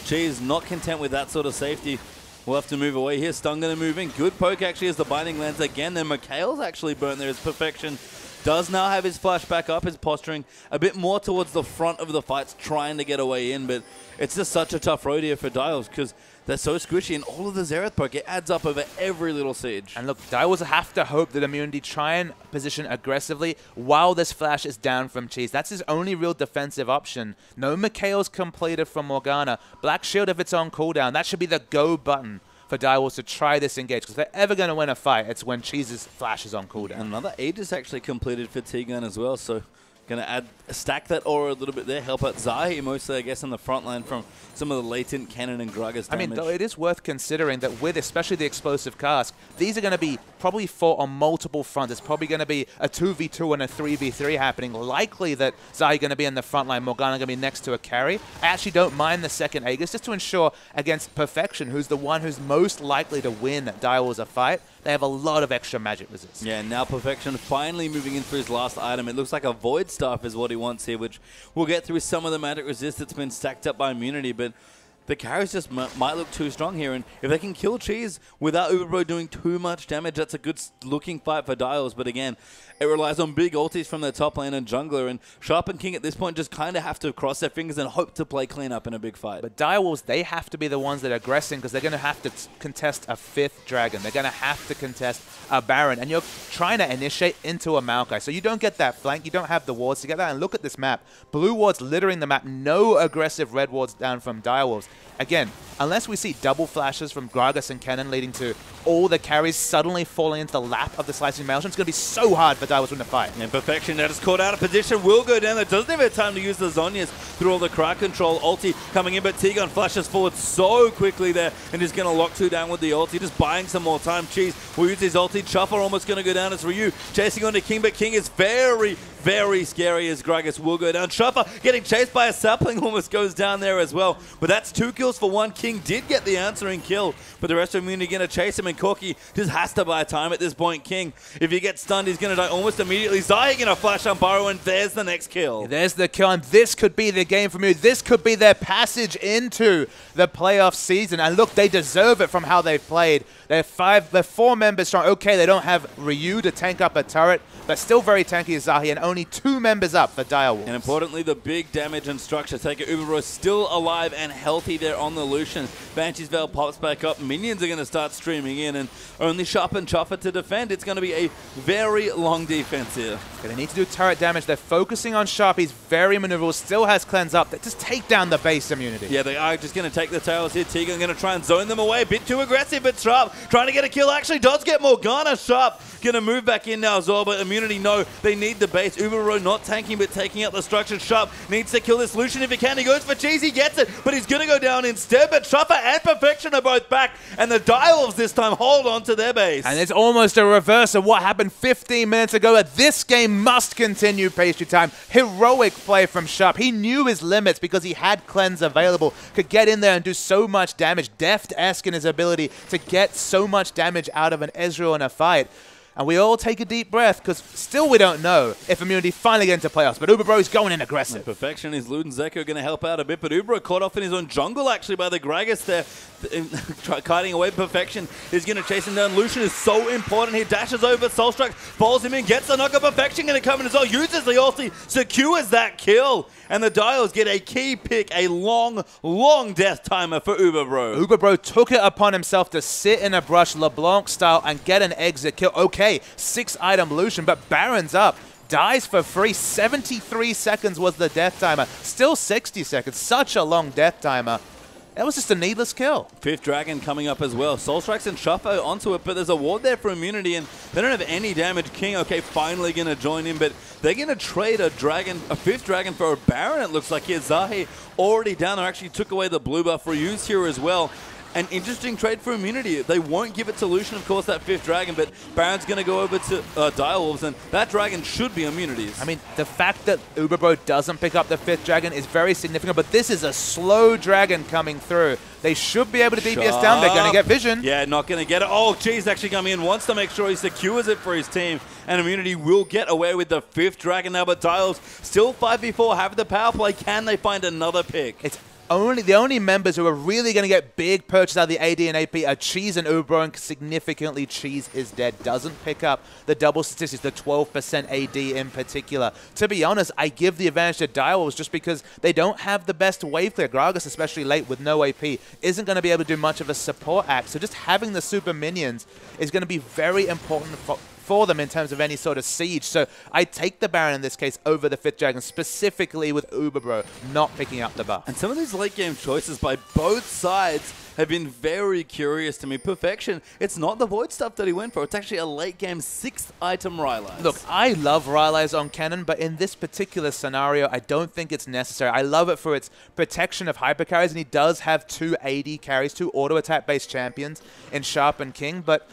geez, not content with that sort of safety. We'll have to move away here. Stun going to move in. Good poke, actually, as the binding lands again. Then Mikhail's actually burnt there as Perfection does now have his flash back up, his posturing a bit more towards the front of the fights, trying to get a way in, but it's just such a tough road here for Dials because they're so squishy, and all of the Xerath poke, it adds up over every little siege. And look, Dials have to hope that Immunity try and position aggressively while this flash is down from Cheese. That's his only real defensive option. No Mikhail's completed from Morgana. Black Shield if it's on cooldown. That should be the go button for Direwolves to try this engage, because if they're ever going to win a fight, it's when Cheese's flash is on cooldown. Another Aegis actually completed for T-Gun as well, so going to stack that aura a little bit there, help out Zahi mostly, I guess, in the front line from some of the latent Cannon and Gragas damage. I mean, though, it is worth considering that with especially the explosive cask, these are going to be probably fought on multiple fronts. It's probably going to be a 2v2 and a 3v3 happening. Likely that Zahi going to be in the front line, Morgana going to be next to a carry. I actually don't mind the second Aegis, just to ensure against Perfection, who's the one who's most likely to win Direwolves a fight. They have a lot of extra magic resist. Yeah, now Perfection finally moving in for his last item. It looks like a Void Staff is what he wants here, which we'll get through some of the magic resist that's been stacked up by Immunity, but the carries just might look too strong here, and if they can kill Cheese without Uberbro doing too much damage, that's a good looking fight for Dials. But again, it relies on big ultis from their top lane and jungler, and Sharp and King at this point just kind of have to cross their fingers and hope to play clean up in a big fight. But Direwolves, they have to be the ones that are aggressing, because they're going to have to contest a 5th dragon. They're going to have to contest a Baron, and you're trying to initiate into a Maokai. So you don't get that flank, you don't have the wards to get that, and look at this map. Blue wards littering the map, no aggressive red wards down from Direwolves. Again, unless we see double flashes from Gragas and Cannon leading to all the carries suddenly falling into the lap of the Slicing Maelstrom, it's going to be so hard for Direwolves to win the fight. And Perfection, that is caught out of position, will go down there. Doesn't even have time to use the Zhonya's through all the crowd control. Ulti coming in, but T-Gun flashes forward so quickly there and is going to lock 2 down with the ulti, just buying some more time. Cheese will use his ulti. Chuffer almost going to go down as Ryu chasing onto King, but King is very, very scary as Gragas will go down. Chuffer getting chased by a sapling almost goes down there as well. But that's 2 kills for 1. King did get the answering kill, but the rest of Immunity going to chase him, and Corki just has to buy time at this point. King, if he gets stunned, he's going to die almost immediately. Zahi going to flash on Burrow, and there's the next kill. There's the kill, and this could be the game for me. This could be their passage into the playoff season. And look, they deserve it from how they've played. They're 4 members strong. Okay, they don't have Ryu to tank up a turret, but still very tanky as Zahi, and only 2 members up for Direwolves. And importantly, the big damage and structure taker Uberbro still alive and healthy there on the Lucian. Banshee's Veil pops back up. Minions are going to start streaming in, and only Sharp and Chuffer to defend. It's going to be a very long defense here. They need to do turret damage. They're focusing on Sharp. He's very maneuverable, still has cleanse up. They just take down the base Immunity. Yeah, they are just going to take the tails here. Tegan going to try and zone them away. A bit too aggressive, but Sharp trying to get a kill. Actually does get Morgana. Sharp going to move back in now as well, but Immunity, no, they need the base. Uberbro not tanking, but taking out the structure. Sharp needs to kill this Lucian if he can. He goes for Cheese. He gets it, but he's going to go down instead. But Chuffer and Perfection are both back, and the Direwolves this time hold on to their base. And it's almost a reverse of what happened 15 minutes ago. This game must continue pastry time. Heroic play from Sharp. He knew his limits because he had cleanse available. Could get in there and do so much damage. Deft-esque in his ability to get so much damage out of an Ezreal in a fight. And we all take a deep breath, because still we don't know if Immunity finally get into playoffs. But Uberbro is going in aggressive. Perfection is Luden Zeko going to help out a bit, but Uberbro caught off in his own jungle actually by the Gragas there. Kiting away. Perfection is going to chase him down. Lucian is so important. He dashes over, Soulstruck falls him in, gets the knock. Perfection going to come in as well, uses the ulti, secures that kill. And the Dials get a key pick, a long, long death timer for Uberbro. Uberbro took it upon himself to sit in a brush LeBlanc style and get an exit kill. Okay, 6-item Lucian, but Baron's up. Dies for free. 73 seconds was the death timer. Still 60 seconds. Such a long death timer. That was just a needless kill. 5th Dragon coming up as well. Soul Strikes and Shuffo onto it, but there's a ward there for Immunity, and they don't have any damage. King, okay, finally going to join in, but they're going to trade a 5th Dragon for a Baron, it looks like here. Zahi already down there, actually took away the blue buff for use here as well. An interesting trade for Immunity. They won't give it to Lucian, of course, that 5th Dragon, but Baron's going to go over to Direwolves, and that Dragon should be Immunity's. I mean, the fact that Uberbro doesn't pick up the 5th Dragon is very significant, but this is a slow Dragon coming through. They should be able to DPS down. They're going to get vision. Yeah, not going to get it. Oh, geez, actually coming in. Wants to make sure he secures it for his team, and Immunity will get away with the 5th Dragon now, but Dials still 5v4, have the power play. Can they find another pick? It's the only members who are really going to get big purchases out of the AD and AP are Cheese and Ubro, and significantly Cheese is dead. Doesn't pick up the double statistics, the 12% AD in particular. To be honest, I give the advantage to Direwolves just because they don't have the best wave clear. Gragas, especially late with no AP, isn't going to be able to do much of a support act. So just having the super minions is going to be very important for them in terms of any sort of siege. So I take the Baron in this case over the 5th Dragon, specifically with Uberbro not picking up the buff. And some of these late game choices by both sides have been very curious to me. Perfection, it's not the Void stuff that he went for. It's actually a late game 6th item Rylai's. Look, I love Rylai's on Cannon, but in this particular scenario, I don't think it's necessary. I love it for its protection of hyper carries, and he does have 2 AD carries, 2 auto attack based champions in Sharp and King, but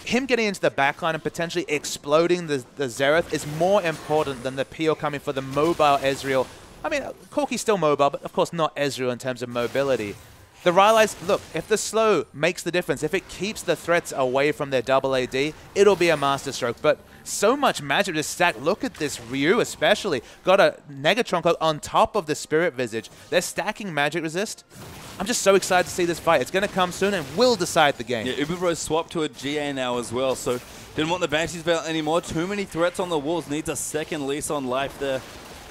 him getting into the backline and potentially exploding the Xerath is more important than the peel coming for the mobile Ezreal. I mean, Corki's still mobile, but of course not Ezreal in terms of mobility. The Rylai's, look, if the slow makes the difference, if it keeps the threats away from their double AD, it'll be a masterstroke. But so much magic to stack. Look at this Ryu especially. Got a Negatron Cloak on top of the Spirit Visage. They're stacking magic resist. I'm just so excited to see this fight. It's going to come soon and will decide the game. Yeah, Uberbro swapped to a GA now as well, so didn't want the Banshees belt anymore. Too many threats on the walls. Needs a second lease on life there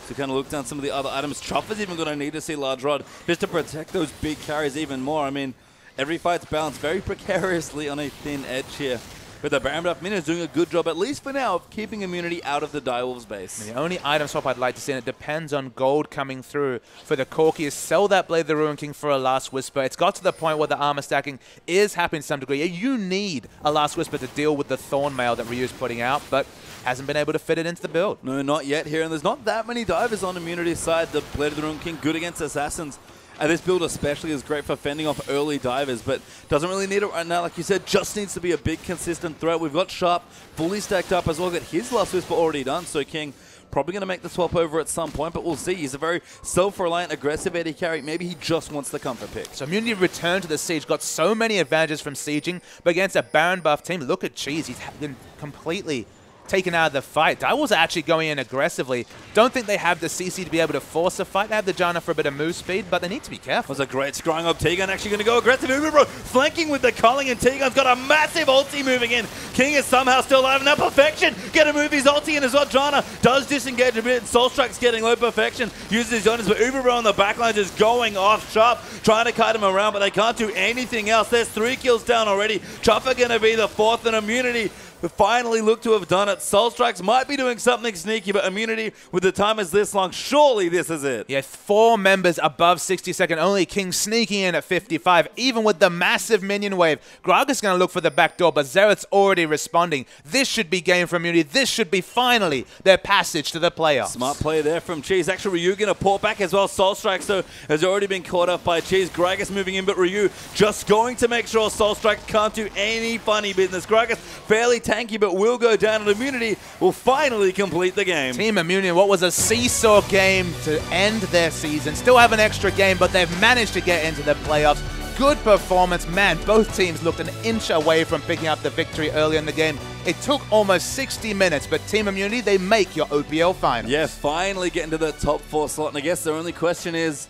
to kind of look down some of the other items. Chopper's even going to need to see Large Rod just to protect those big carries even more. I mean, every fight's balanced very precariously on a thin edge here. But the Baron buff minion is doing a good job, at least for now, of keeping immunity out of the Direwolves base. And the only item swap I'd like to see, and it depends on gold coming through for the Corki, is sell that Blade of the Ruin King for a Last Whisper. It's got to the point where the armor stacking is happening to some degree. You need a Last Whisper to deal with the Thorn Mail that Ryu's putting out, but hasn't been able to fit it into the build. No, not yet here, and there's not that many divers on immunity's side. The Blade of the Ruin King, good against assassins. And this build especially is great for fending off early divers, but doesn't really need it right now. Like you said, just needs to be a big, consistent threat. We've got Sharp fully stacked up as well. Got his Last Whisper already done, so King probably going to make the swap over at some point, but we'll see. He's a very self-reliant, aggressive AD carry. Maybe he just wants the comfort pick. So Immunity returned to the Siege, got so many advantages from sieging, but against a Baron buff team, look at Cheese. He's been completely taken out of the fight. Direwolves are actually going in aggressively. Don't think they have the CC to be able to force a fight. They have the Janna for a bit of move speed, but they need to be careful. Was a great scrying up. Tegan actually going to go aggressive. Uberbro flanking with the culling, and Tegan's got a massive ulti moving in. King is somehow still alive, and now Perfection get to move his ulti in as well. Janna does disengage a bit. Soulstrike's getting low. Perfection uses his Jonas, but Uberbro on the backline just going off Sharp, trying to kite him around, but they can't do anything else. There's 3 kills down already. Chopper going to be the 4th, and Immunity finally look to have done it. Soulstrikes might be doing something sneaky, but Immunity, with the time is this long, surely this is it. Yeah, 4 members above 60-second. Only King sneaking in at 55, even with the massive minion wave. Gragas going to look for the back door, but Xerath's already responding. This should be game for Immunity. This should be finally their passage to the playoffs. Smart play there from Cheese. Actually, Ryu going to port back as well. Soulstrike, so has already been caught up by Cheese. Gragas moving in, but Ryu just going to make sure Soulstrike can't do any funny business. Gragas fairly tanky, but will go down, and Immunity will finally complete the game. Team Immunity, what was a seesaw game to end their season. Still have an extra game, but they've managed to get into the playoffs. Good performance. Man, both teams looked an inch away from picking up the victory early in the game. It took almost 60 minutes, but Team Immunity, they make your OPL finals. Yeah, finally getting to the top 4 slot, and I guess their only question is,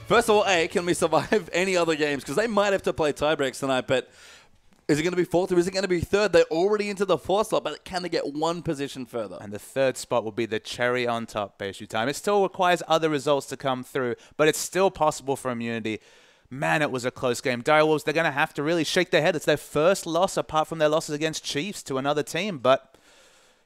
first of all, A, can we survive any other games? Because they might have to play tiebreaks tonight, but is it going to be 4th or is it going to be 3rd? They're already into the 4th slot, but can they get 1 position further? And the 3rd spot will be the cherry on top, Beishu time. It still requires other results to come through, but it's still possible for Immunity. Man, it was a close game. Direwolves, they're going to have to really shake their head. It's their first loss apart from their losses against Chiefs to another team, but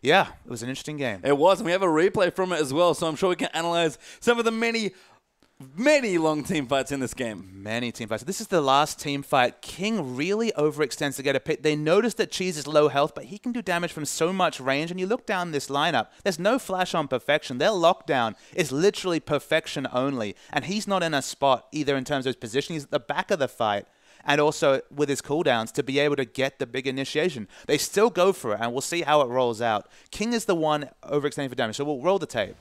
yeah, it was an interesting game. It was, and we have a replay from it as well, so I'm sure we can analyze some of the many long team fights in this game. Many team fights. This is the last team fight. King really overextends to get a pick. They notice that Cheese is low health, but he can do damage from so much range. And you look down this lineup, there's no flash on Perfection. Their lockdown is literally Perfection only. And he's not in a spot either in terms of his position. He's at the back of the fight. And also with his cooldowns to be able to get the big initiation. They still go for it, and we'll see how it rolls out. King is the one overextending for damage, so we'll roll the tape.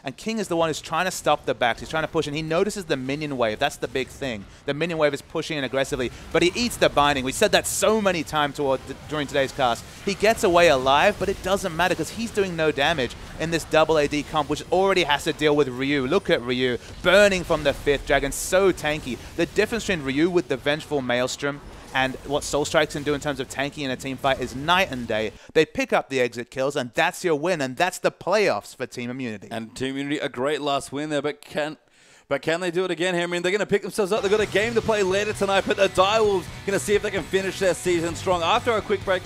And King is the one who's trying to stop the backs. He's trying to push, and he notices the minion wave. That's the big thing. The minion wave is pushing in aggressively, but he eats the binding. We said that so many times during today's cast. He gets away alive, but it doesn't matter because he's doing no damage in this double AD comp, which already has to deal with Ryu. Look at Ryu, burning from the 5th dragon, so tanky. The difference between Ryu with the Vengeful Maelstrom and what Soul Strikes can do in terms of tanking in a team fight is night and day. They pick up the exit kills, and that's your win, and that's the playoffs for Team Immunity. And Team Immunity, a great last win there, but can they do it again here? I mean, they're going to pick themselves up. They've got a game to play later tonight, but the Direwolves going to see if they can finish their season strong. After a quick break,